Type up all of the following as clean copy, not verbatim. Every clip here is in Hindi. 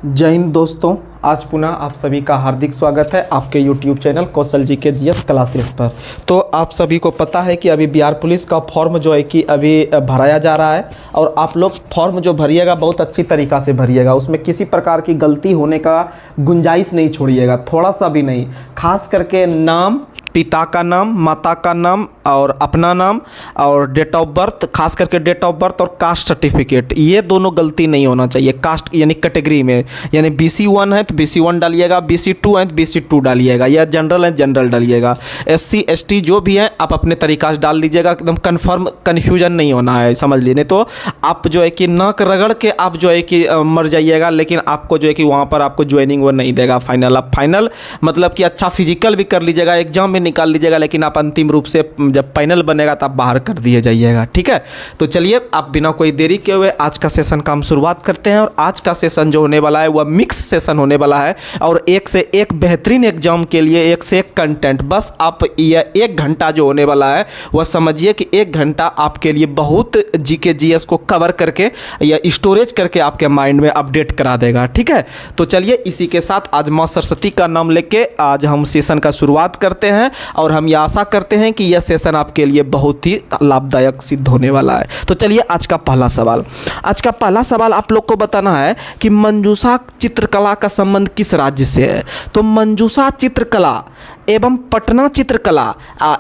जय हिंद दोस्तों। आज पुनः आप सभी का हार्दिक स्वागत है आपके YouTube चैनल कौशल जी के जीएस क्लासेस पर। तो आप सभी को पता है कि अभी बिहार पुलिस का फॉर्म जो है कि अभी भराया जा रहा है और आप लोग फॉर्म जो भरिएगा बहुत अच्छी तरीक़ा से भरिएगा, उसमें किसी प्रकार की गलती होने का गुंजाइश नहीं छोड़िएगा, थोड़ा सा भी नहीं। खास करके नाम, पिता का नाम, माता का नाम और अपना नाम और डेट ऑफ बर्थ, खास करके डेट ऑफ बर्थ और कास्ट सर्टिफिकेट, ये दोनों गलती नहीं होना चाहिए। कास्ट यानी कैटेगरी में, यानी BC1 है तो BC1 डालिएगा, BC2 है तो BC2 डालिएगा, या जनरल है जनरल डालिएगा। SC ST जो भी है आप अपने तरीक़ा से डाल लीजिएगा, एकदम कन्फर्म, कन्फ्यूजन नहीं होना है, समझ लीजिए। तो आप जो है कि नाक रगड़ के आप जो है कि मर जाइएगा, लेकिन आपको जो है कि वहाँ पर आपको ज्वाइनिंग वो नहीं देगा। फाइनल आप फाइनल मतलब कि अच्छा फिजिकल भी कर लीजिएगा, एग्जाम भी निकाल लीजिएगा, लेकिन आप अंतिम रूप से जब फाइनल बनेगा तो आप बाहर कर दिए जाइएगा। ठीक है, तो चलिए आप बिना कोई देरी के हुए आज का सेशन का हम शुरुआत करते हैं। और आज का सेशन जो होने वाला है वह मिक्स सेशन होने वाला है और एक से एक बेहतरीन एग्जाम के लिए एक से एक कंटेंट। बस आप यह 1 घंटा जो होने वाला है वह समझिए कि 1 घंटा आपके लिए बहुत GK GS को कवर करके या स्टोरेज करके आपके माइंड में अपडेट करा देगा। ठीक है, तो चलिए इसी के साथ आज माँ सरस्वती का नाम लेके आज हम सेशन का शुरुआत करते हैं और हम ये आशा करते हैं कि यह सेशन आपके लिए बहुत ही लाभदायक सिद्ध होने वाला है। तो चलिए आज का पहला सवाल आप लोग को बताना है कि मंजूषा चित्रकला का संबंध किस राज्य से है। तो मंजूषा चित्रकला एवं पटना चित्रकला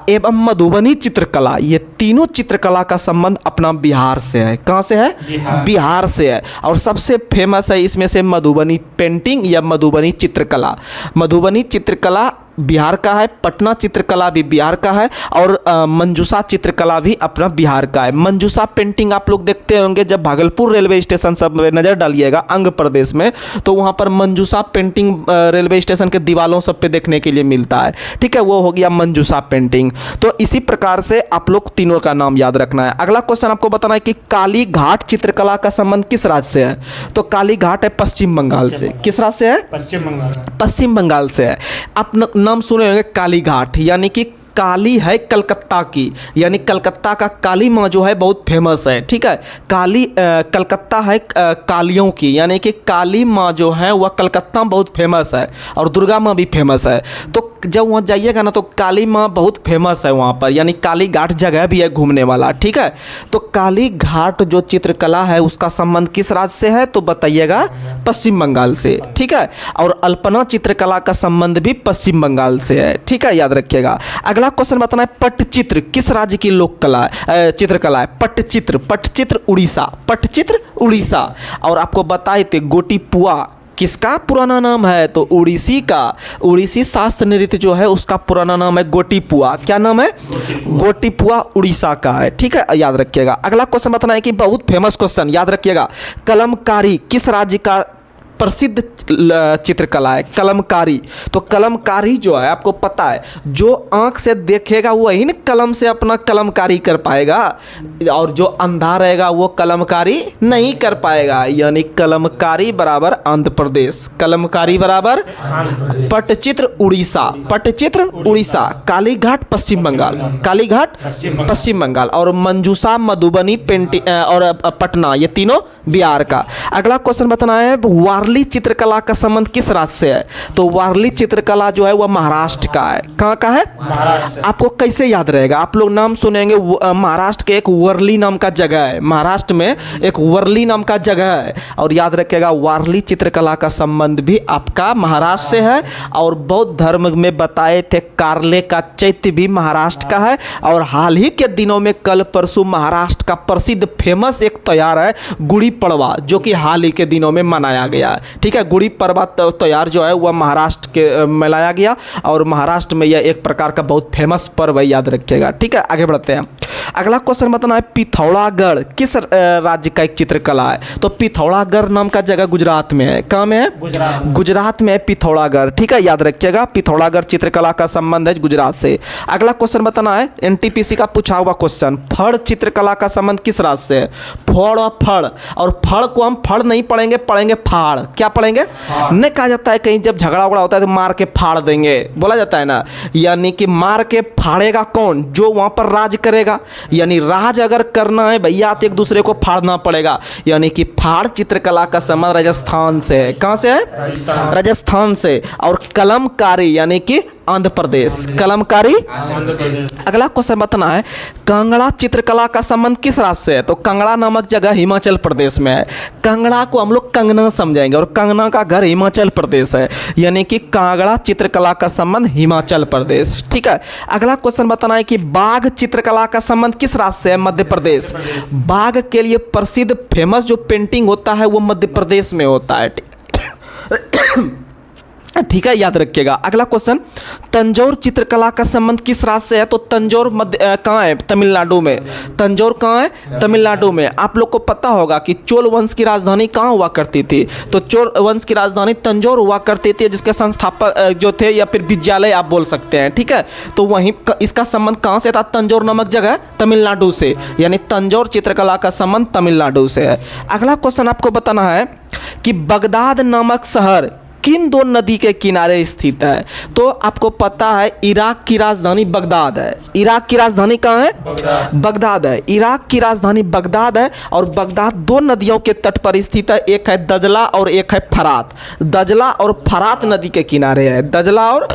एवं मधुबनी चित्रकला, ये तीनों चित्रकला का संबंध अपना बिहार से है। कहाँ से है? बिहार से है। और सबसे फेमस है इसमें से मधुबनी पेंटिंग या मधुबनी चित्रकला। मधुबनी चित्रकला बिहार का है, पटना चित्रकला भी बिहार का है और मंजूषा चित्रकला भी अपना बिहार का है। मंजूषा पेंटिंग आप लोग देखते होंगे जब भागलपुर रेलवे स्टेशन सब में नज़र डालिएगा आंध्र प्रदेश में, तो वहाँ पर मंजूषा पेंटिंग रेलवे स्टेशन के दीवारों सब पे देखने के लिए मिलता है। ठीक है, वो हो गया मंजूषा पेंटिंग। तो इसी प्रकार से आप लोग तीनों का नाम याद रखना है। अगला क्वेश्चन आपको बताना है कि काली घाट चित्रकला का संबंध किस राज्य से है। तो काली घाट है पश्चिम बंगाल से। किस राज्य से है? पश्चिम बंगाल से है। आप नाम सुने होंगे काली घाट, यानी कि काली है कलकत्ता की, यानी कलकत्ता का काली माँ जो है बहुत फेमस है। ठीक है, काली कलकत्ता है कालियों की, यानी कि काली माँ जो है वह कलकत्ता में बहुत फेमस है और दुर्गा माँ भी फेमस है। तो जब वहाँ जाइएगा ना तो काली माँ बहुत फेमस है वहाँ पर, यानी काली घाट जगह भी है घूमने वाला। ठीक है, तो काली घाट जो चित्रकला है उसका संबंध किस राज्य से है तो बताइएगा पश्चिम बंगाल से। ठीक है, और अल्पना चित्रकला का संबंध भी पश्चिम बंगाल से है। ठीक है, याद रखिएगा। अगला क्वेश्चन बताना है पट्टचित्र किस राज्य की लोक कला चित्रकला है। पट्टचित्र उड़ीसा, पट्टचित्र उड़ीसा। और आपको बताए थे गोटीपुआ किसका पुराना नाम है तो उड़ीसी का, उड़ीसी शास्त्र नृत्य जो है उसका पुराना नाम है गोटीपुआ। क्या नाम है? गोटीपुआ उड़ीसा का है। ठीक है, याद रखिएगा। अगला क्वेश्चन बताना है कि बहुत फेमस क्वेश्चन, याद रखिएगा। कलमकारी किस राज्य का प्रसिद्ध चित्रकला है? कलमकारी। तो कलमकारी जो है आपको पता है जो आंख से देखेगा वही ना कलम से अपना कलमकारी कर पाएगा, और जो अंधा रहेगा वो कलमकारी नहीं कर पाएगा। यानी कलमकारी बराबर आंध्र प्रदेश, कलमकारी बराबर पट्टचित्र उड़ीसा, पट्टचित्र उड़ीसा। कालीघाट पश्चिम बंगाल, कालीघाट पश्चिम बंगाल। और मंजूषा मधुबनी पेंटिंग और पटना, ये तीनों बिहार का। अगला क्वेश्चन बताना है वारली चित्रकला का संबंध किस राज्य से है। तो वारली चित्रकला जो है वह महाराष्ट्र का है। कहाँ का है? आपको कैसे याद रहेगा? आप लोग नाम सुनेंगे महाराष्ट्र के एक वर्ली नाम का जगह है, महाराष्ट्र में एक वर्ली नाम का जगह है। और याद रखिएगा वारली चित्रकला का संबंध भी आपका महाराष्ट्र से है। और बौद्ध धर्म में बताए थे कार्ले का चैत्य भी महाराष्ट्र का है। और हाल ही के दिनों में कल परसों महाराष्ट्र का प्रसिद्ध फेमस एक त्योहार है गुड़ी पड़वा, जो कि हाल ही के दिनों में मनाया गया। ठीक है, गुड़ी पड़वा त्योहार जो है वह महाराष्ट्र के मनाया गया और महाराष्ट्र में यह एक प्रकार का बहुत फेमस पर्व है, याद रखिएगा। ठीक है, आगे बढ़ते हैं। अगला क्वेश्चन बताना है पिथौरागढ़ किस राज्य का एक चित्रकला है। तो पिथौरागढ़ नाम का जगह गुजरात में है। कहाँ में है? गुजरात में है पिथौरागढ़। ठीक है, याद रखिएगा। पिथौरागढ़ चित्रकला का संबंध है गुजरात से। अगला क्वेश्चन बताना है NTPC का पूछा हुआ क्वेश्चन, फड़ चित्रकला का संबंध किस राज्य से है। फड़ और फड़, और फड़ को हम फड़ नहीं पढ़ेंगे, पढ़ेंगे फाड़। क्या पढ़ेंगे? नहीं कहा जाता है कहीं जब झगड़ा उगड़ा होता है तो मार के फाड़ देंगे, बोला जाता है ना, यानी कि मार के फाड़ेगा कौन? जो वहां पर राज करेगा। यानी राज अगर करना है भैया तो एक दूसरे को फाड़ना पड़ेगा, यानी कि फाड़ चित्रकला का संबंध राजस्थान से है। कहाँ से है? राजस्थान से। और कलमकारी यानी कि आंध्र प्रदेश, कलमकारी आंध्र प्रदेश। अगला क्वेश्चन बताना है कांगड़ा चित्रकला का संबंध किस राज्य से है? तो कांगड़ा नामक जगह हिमाचल प्रदेश में है। कांगड़ा को हम लोग कंगना समझेंगे और कंगना का घर हिमाचल प्रदेश है, यानी कि कांगड़ा चित्रकला का संबंध हिमाचल प्रदेश। ठीक है। अगला क्वेश्चन बताना है कि बाघ चित्रकला का संबंध किस राज्य से है? मध्य प्रदेश। बाघ के लिए प्रसिद्ध फेमस जो पेंटिंग होता है वो मध्य प्रदेश में होता है। ठीक है, याद रखिएगा। अगला क्वेश्चन तंजौर चित्रकला का संबंध किस राज्य से है? तो तंजौर कहाँ है? तमिलनाडु में। तंजौर कहाँ है? तमिलनाडु में। आप लोग को पता होगा कि चोल वंश की राजधानी कहाँ हुआ करती थी? तो चोल वंश की राजधानी तंजौर हुआ करती थी, जिसके संस्थापक जो थे या फिर विद्यालय आप बोल सकते हैं। ठीक है, तो वहीं इसका संबंध कहाँ से था? तंजौर नामक जगह तमिलनाडु से, यानी तंजौर चित्रकला का संबंध तमिलनाडु से है। अगला क्वेश्चन आपको बताना है कि बगदाद नामक शहर किन दो नदी के किनारे स्थित है? तो आपको पता है इराक की राजधानी बगदाद है। इराक की राजधानी कहाँ है? बगदाद है। इराक की राजधानी बगदाद है और बगदाद दो नदियों के तट पर स्थित है, एक है दजला और एक है फरात। दजला और फरात नदी के किनारे है। दजला और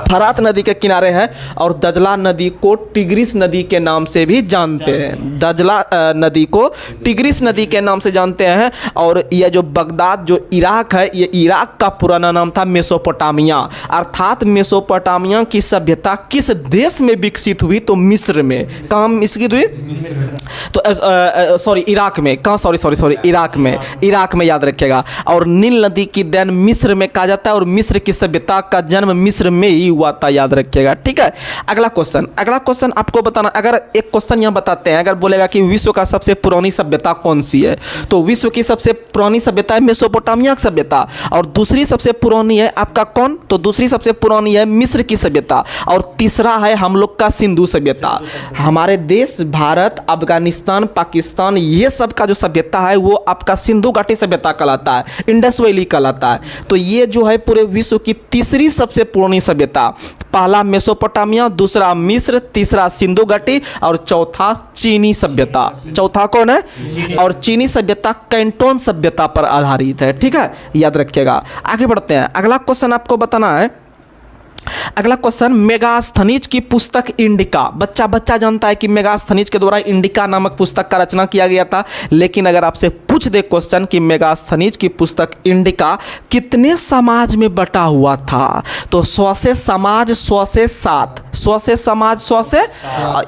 फरात नदी के किनारे है और दजला नदी को टिग्रिस नदी के नाम से भी जानते हैं। दजला नदी को टिग्रिस नदी के नाम से जानते हैं। और यह जो बगदाद जो इराक है, ये इराक का पुराना नाम था मेसोपोटामिया। अर्थात मेसोपोटामिया की सभ्यता किस देश में विकसित हुई? तो मिस्र में। कहाँ विकसित हुई? तो सॉरी इराक में। कहाँ? सॉरी इराक में। इराक में, याद रखिएगा। और नील नदी की देन मिस्र में कहा जाता है और मिस्र की सभ्यता का जन्म मिस्र में ही हुआ था, याद रखिएगा। ठीक है। अगला क्वेश्चन आपको बताना, अगर एक क्वेश्चन यहाँ बताते हैं, अगर बोलेगा कि विश्व का सबसे पुरानी सभ्यता कौन सी है? तो विश्व की सबसे पुरानी सभ्यता है मेसोपोटामिया की सभ्यता। और दूसरी सबसे पुरानी है आपका कौन? तो दूसरी सबसे पुरानी है मिस्र की सभ्यता। और तीसरा है हम लोग का सिंधु सभ्यता। हमारे देश भारत, अफगानिस्तान, पाकिस्तान, ये सब का जो सभ्यता है वो आपका सिंधु घाटी सभ्यता कहलाता है, इंडस वैली कहलाता है। तो ये जो है पूरे विश्व की तीसरी सबसे पुरानी सभ्यता। पहला मेसोपोटामिया, दूसरा मिस्र, तीसरा सिंधु घाटी और चौथा चीनी सभ्यता। चौथा कौन है? और चीनी सभ्यता कैंटोन सभ्यता पर आधारित है। ठीक है, याद रखिएगा। आगे बढ़ते हैं। अगला क्वेश्चन आपको बताना है, अगला क्वेश्चन मेगास्थनीज की पुस्तक इंडिका। बच्चा जानता है कि मेगास्थनीज के द्वारा इंडिका नामक पुस्तक का रचना किया गया था। लेकिन अगर आपसे पूछ दे क्वेश्चन कि मेगास्थनीज की पुस्तक इंडिका कितने समाज में बटा हुआ था? तो 100 से समाज, 100 से 7, 100 से समाज, 100 से।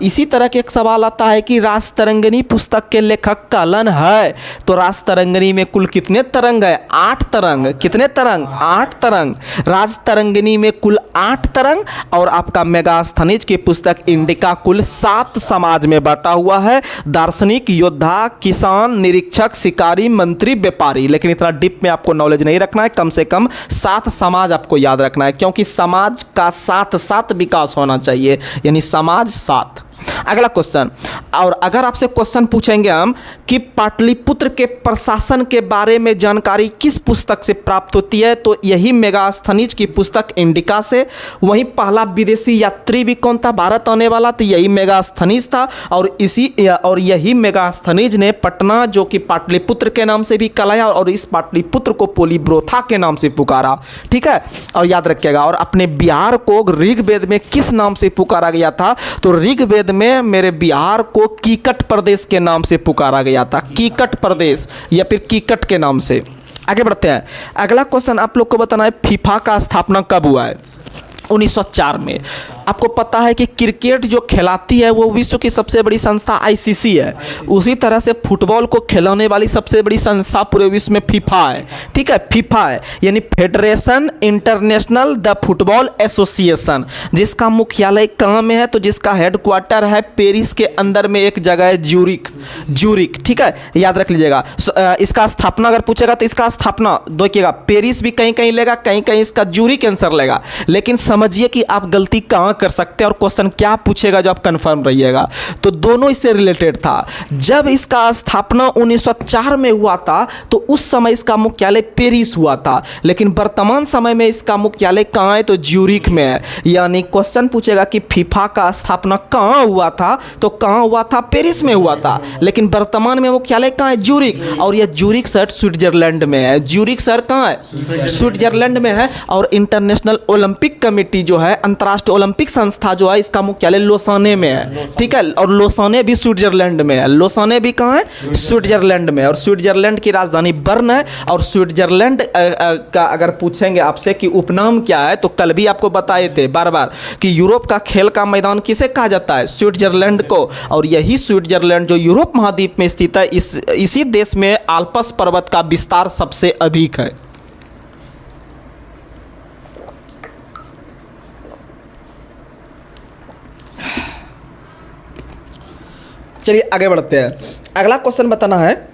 इसी तरह के एक सवाल आता है कि राजतरंगिणी पुस्तक के लेखक कलन है। तो राजतरंगिणी में कुल कितने तरंग है? 8 तरंग। कितने तरंग? 8 तरंग। राजतरंगिणी में कुल 8 तरंग और आपका मेगास्थनीज की पुस्तक इंडिका कुल 7 समाज में बटा हुआ है। दार्शनिक, योद्धा, किसान, निरीक्षक, शिकारी, मंत्री, व्यापारी। लेकिन इतना डीप में आपको नॉलेज नहीं रखना है, कम से कम 7 समाज आपको याद रखना है, क्योंकि समाज का साथ साथ विकास होना चाहिए, यानी समाज 7। अगला क्वेश्चन, और अगर आपसे क्वेश्चन पूछेंगे हम कि पाटलिपुत्र के प्रशासन के बारे में जानकारी किस पुस्तक से प्राप्त होती है? तो यही मेगास्थनीज की पुस्तक इंडिका से। वहीं पहला विदेशी यात्री भी कौन था भारत आने वाला? तो यही मेगास्थनीज था। और यही मेगास्थनीज ने पटना, जो कि पाटलिपुत्र के नाम से भी कहलाया, और इस पाटलिपुत्र को पोलीब्रोथा के नाम से पुकारा। ठीक है, और याद रखिएगा। और अपने बिहार को ऋग्वेद में किस नाम से पुकारा गया था? तो ऋग्वेद में मेरे बिहार को कीकट प्रदेश के नाम से पुकारा गया था। कीकट प्रदेश या फिर कीकट के नाम से। आगे बढ़ते हैं। अगला क्वेश्चन आप लोग को बताना है फीफा का स्थापना कब हुआ है? 1904 में। आपको पता है कि क्रिकेट जो खिलाती है वो विश्व की सबसे बड़ी संस्था आईसीसी है। उसी तरह से फुटबॉल को खिलाने वाली सबसे बड़ी संस्था पूरे विश्व में फीफा है। ठीक है, फीफा है, यानी federation international the football association, जिसका मुख्यालय कहाँ में है? तो जिसका हेडक्वार्टर है पेरिस के अंदर में एक जगह है, ज्यूरिक। ठीक है, याद रख लीजिएगा। इसका स्थापना अगर पूछेगा तो इसका स्थापना देखिएगा, पेरिस भी कहीं कहीं लेगा, कहीं कहीं इसका ज्यूरिक आंसर लेगा। लेकिन समझिए कि आप गलती कहाँ कर सकते हैं और क्वेश्चन क्या पूछेगा जो आप कंफर्म रहिएगा। तो दोनों इससे रिलेटेड था। जब इसका स्थापना 1904 में हुआ था तो उस समय इसका मुख्यालय पेरिस हुआ था, लेकिन वर्तमान समय में इसका मुख्यालय कहाँ है? तो ज्यूरिख में है। यानी क्वेश्चन पूछेगा कि फीफा का स्थापना कहाँ हुआ था, तो कहाँ हुआ था? पेरिस में हुआ था, लेकिन वर्तमान में मुख्यालय कहाँ है? ज्यूरिख। और यह ज्यूरिख शहर स्विट्जरलैंड में है। ज्यूरिख शहर कहाँ है? स्विट्जरलैंड में है। और इंटरनेशनल ओलंपिक कमेटी जो है, अंतर्राष्ट्रीय ओलंपिक संस्था जो है, इसका मुख्यालय लोसाने में है। ठीक है, और लोसाने भी स्विट्जरलैंड में है। लोसाने भी कहाँ है? स्विट्जरलैंड में। और स्विट्जरलैंड की राजधानी बर्न है। और स्विट्जरलैंड का अगर पूछेंगे आपसे कि उपनाम क्या है, तो कल भी आपको बताए थे बार बार कि यूरोप का खेल का मैदान किसे कहा जाता है? स्विट्जरलैंड को। और यही स्विट्जरलैंड जो यूरोप महाद्वीप में स्थित है, इसी देश में आल्प्स पर्वत का विस्तार सबसे अधिक है। चलिए आगे बढ़ते हैं। अगला क्वेश्चन बताना है,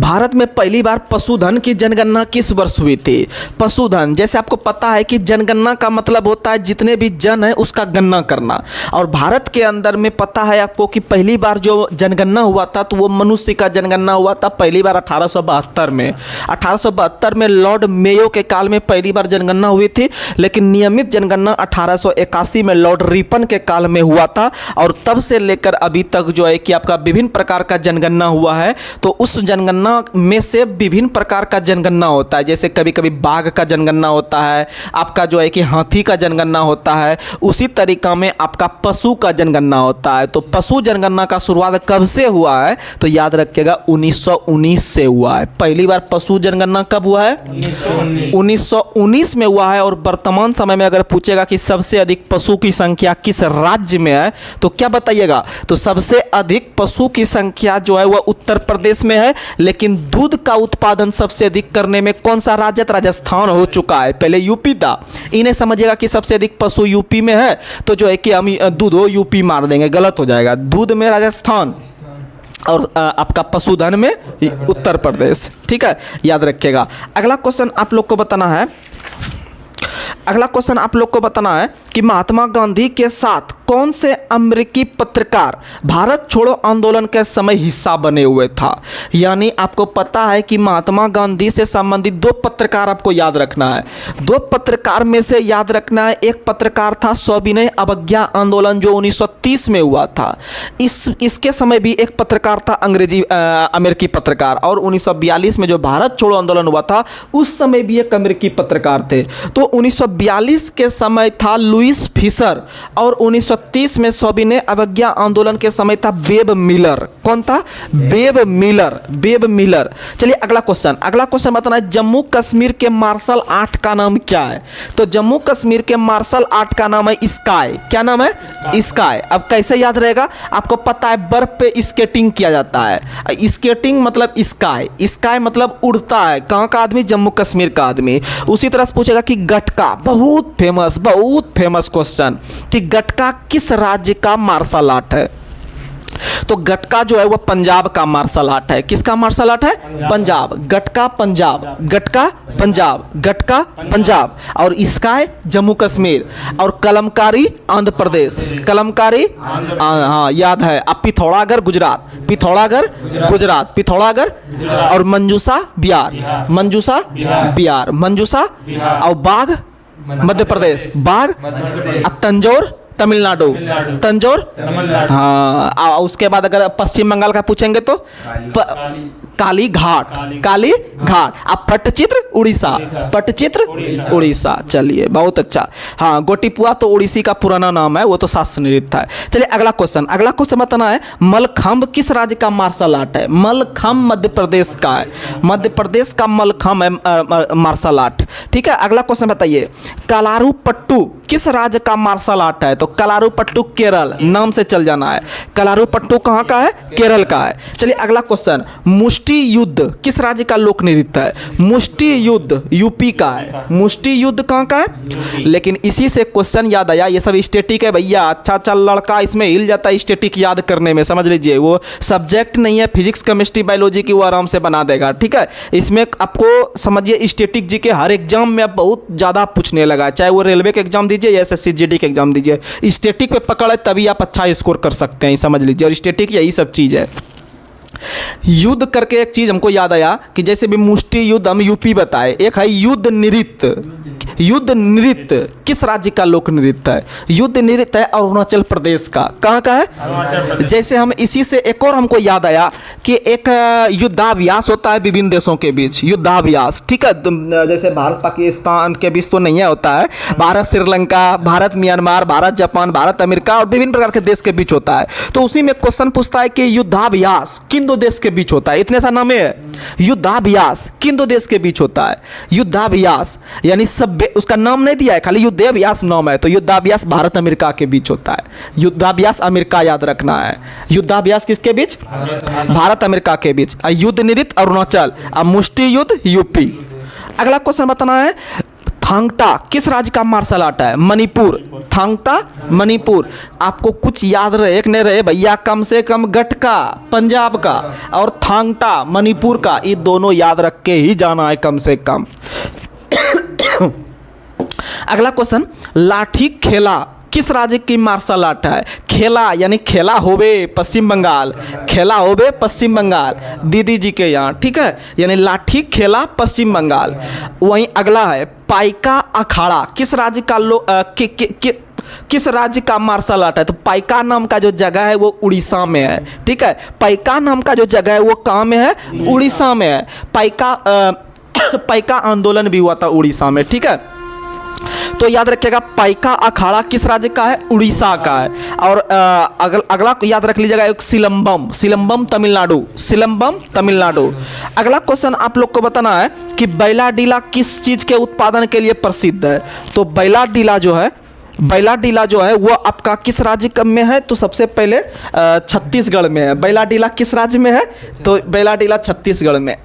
भारत में पहली बार पशुधन की जनगणना किस वर्ष हुई थी? पशुधन, जैसे आपको पता है कि जनगणना का मतलब होता है जितने भी जन है उसका गणना करना। और भारत के अंदर में पता है आपको कि पहली बार जो जनगणना हुआ था तो वो मनुष्य का जनगणना हुआ था पहली बार 1872 में। 1872 में लॉर्ड मेयो के काल में पहली बार जनगणना हुई थी, लेकिन नियमित जनगणना 1881 में लॉर्ड रिपन के काल में हुआ था। और तब से लेकर अभी तक जो है कि आपका विभिन्न प्रकार का जनगणना हुआ है। तो उस जनगणना में से विभिन्न प्रकार का जनगणना होता है, जैसे कभी कभी बाघ का जनगणना होता है, आपका जो है कि हाथी का जनगणना होता है, उसी तरीका में आपका पशु का जनगणना होता है। तो पशु जनगणना का शुरुआत कब से हुआ है? तो याद रखिएगा 1919 से हुआ है। पहली बार पशु जनगणना कब हुआ है? 1919 में हुआ है। और वर्तमान समय में अगर पूछेगा कि सबसे अधिक पशु की संख्या किस राज्य में है, तो क्या बताइएगा? तो सबसे अधिक पशु की संख्या जो है वह उत्तर प्रदेश में है, लेकिन दूध का उत्पादन सबसे अधिक करने में कौन सा राज्य? राजस्थान हो चुका है, पहले यूपी था। इन्हें समझिएगा कि सबसे अधिक पशु यूपी में है, तो जो है कि हम दूध हो यूपी मार देंगे, गलत हो जाएगा। दूध में राजस्थान और आपका पशुधन में उत्तर प्रदेश। ठीक है, याद रखिएगा। अगला क्वेश्चन आप लोग को बताना है, अगला क्वेश्चन आप लोग को बताना है कि महात्मा गांधी के साथ कौन से अमेरिकी पत्रकार भारत छोड़ो आंदोलन के समय हिस्सा बने हुए था? यानी आपको पता है कि महात्मा गांधी से संबंधित दो पत्रकार आपको याद रखना है। दो पत्रकार में से याद रखना है, एक पत्रकार था सविनय अवज्ञा आंदोलन जो 1930 में हुआ था। इसके समय भी एक पत्रकार था अमेरिकी पत्रकार। और 1942 में जो भारत छोड़ो आंदोलन हुआ था उस समय भी एक अमेरिकी पत्रकार थे। तो 1942 के समय था लुइस फिशर और 1930 में सविनय अवज्ञा आंदोलन के समय था वेब मिलर। कौन था? Web Miller, web Miller. चलिए अगला क्वेश्चन बताना है, जम्मू कश्मीर के मार्शल आर्ट का नाम क्या है? तो जम्मू कश्मीर के मार्शल आर्ट का नाम है स्काई। क्या नाम है? स्काई। अब कैसे याद रहेगा? आपको पता है बर्फ पे स्केटिंग किया जाता है। स्केटिंग मतलब स्काई, स्काई मतलब उड़ता है। कहाँ का आदमी? जम्मू कश्मीर का आदमी। उसी तरह से पूछेगा कि गटका, बहुत फेमस क्वेश्चन, कि गटका किस राज्य का मार्शल आर्ट है? तो गटका जो है वह पंजाब का मार्शल आर्ट है। किसका मार्शल आर्ट है? पंजाब। गटका पंजाब, गटका पंजाब, गटका पंजाब। और स्काई जम्मू कश्मीर। और कलमकारी आंध्र प्रदेश, कलमकारी हाँ याद है। अब पिथौरागढ़ गुजरात, पिथौरागढ़ गुजरात, पिथौरागढ़। और मंजूसा बिहार, मंजूसा बिहार, मंजूसा। और बाघ मध्य प्रदेश, बाघ। तंजौर तमिलनाडु, तंजौर हाँ। उसके बाद अगर पश्चिम बंगाल का पूछेंगे तो काली घाट, काली घाट। अब पट्टचित्र उड़ीसा, पट्टचित्र उड़ीसा। चलिए बहुत अच्छा। हाँ, गोटीपुआ तो उड़ीसी का पुराना नाम है, वो तो शास्त्र नृत्य है। चलिए अगला क्वेश्चन बताना है, मलखम्ब किस राज्य का मार्शल आर्ट है? मलखम्ब मध्य प्रदेश का है, मध्य प्रदेश का मलखम्ब है मार्शल आर्ट। ठीक है, अगला क्वेश्चन बताइए, कलारू पट्टू किस राज्य का मार्शल आर्ट है? तो तो कलारूपट्टू केरल नाम से चल जाना है। कलारूपट्टू कहाँ का है? केरल का है। चलिए अगला क्वेश्चन, मुष्टि युद्ध किस राज्य का लोक नृत्य है? मुष्टि युद्ध यूपी का है। मुष्टि युद्ध कहाँ का है? लेकिन इसी से क्वेश्चन याद आया, ये सब स्टैटिक है भैया। अच्छा चल लड़का इसमें हिल जाता है स्टैटिक याद करने में, समझ लीजिए। वो सब्जेक्ट नहीं है फिजिक्स केमिस्ट्री बायोलॉजी की, वो आराम से बना देगा, ठीक है। इसमें आपको समझिए स्टैटिक जी के हर एग्जाम में अब बहुत ज़्यादा पूछने लगा, चाहे वो रेलवे के एग्जाम दीजिए या एसएससी जीडी के एग्जाम दीजिए, स्टैटिक पे पकड़ है तभी आप अच्छा स्कोर कर सकते हैं, समझ लीजिए। और स्टैटिक यही सब चीज़ है। युद्ध करके एक चीज हमको याद आया कि जैसे भी मुष्टि युद्ध हम यूपी बताए, एक है युद्ध नृत्य। युद्ध नृत्य किस राज्य का लोक नृत्य है? युद्ध नृत्य है अरुणाचल प्रदेश का। कहाँ का है? जैसे हम इसी से एक और हमको याद आया कि एक युद्धाभ्यास होता है विभिन्न देशों के बीच, युद्धाभ्यास, ठीक है। जैसे भारत पाकिस्तान के बीच तो नहीं है, होता है Bharat Sri Lanka, Bharat Myanmar, Bharat Japan, Bharat America और विभिन्न प्रकार के देश के बीच होता है। तो उसी में क्वेश्चन पूछता है कि युद्धाभ्यास किन दो देश के बीच होता है? इतने सा नाम है, युद्धाभ्यास किन दो देश के बीच होता है? युद्धाभ्यास यानी सब, उसका नाम नहीं दिया है, खाली युद्धाभ्यास नाम है। तो युद्धाभ्यास भारत अमेरिका के बीच होता है। युद्धाभ्यास अमेरिका याद रखना है। युद्धाभ्यास किसके बीच? भारत अमेरिका के बीच। युद्ध नृत्य अरुणाचल, मुष्टि युद्ध यूपी। अगला क्वेश्चन बताना है, थांगटा किस राज्य का मार्शल आर्ट है? मणिपुर। थांगटा मणिपुर। आपको कुछ याद रहे कि नहीं रहे भैया, कम से कम गटका पंजाब का और थांगटा मणिपुर का, ये दोनों याद रख के ही जाना है कम से कम। अगला क्वेश्चन, लाठी खेला किस राज्य की मार्शल आर्ट है? खेला यानी खेला होवे पश्चिम बंगाल, खेला होवे पश्चिम बंगाल दीदी जी के यहाँ, ठीक है। यानी लाठी खेला पश्चिम बंगाल। वहीं अगला है, पाइका अखाड़ा किस राज्य का किस राज्य का मार्शल आर्ट है? तो पाइका नाम का जो जगह है वो उड़ीसा में है, ठीक है। पाइका नाम का जो जगह है वो कहाँ में है? उड़ीसा में है। पाइका आंदोलन भी हुआ था उड़ीसा में, ठीक है। तो याद रखिएगा पाइका अखाड़ा किस राज्य का है? उड़ीसा का है। और अगला याद रख लीजिएगा, एक सिलंबम, सिलंबम तमिलनाडु, सिलंबम तमिलनाडु। अगला क्वेश्चन आप लोग को बताना है कि बैलाडीला किस चीज़ के उत्पादन के लिए प्रसिद्ध है? तो बैलाडीला जो है वो आपका किस राज्य में है? तो सबसे पहले छत्तीसगढ़ में है। बैलाडीला किस राज्य में है? तो बैलाडीला छत्तीसगढ़ में।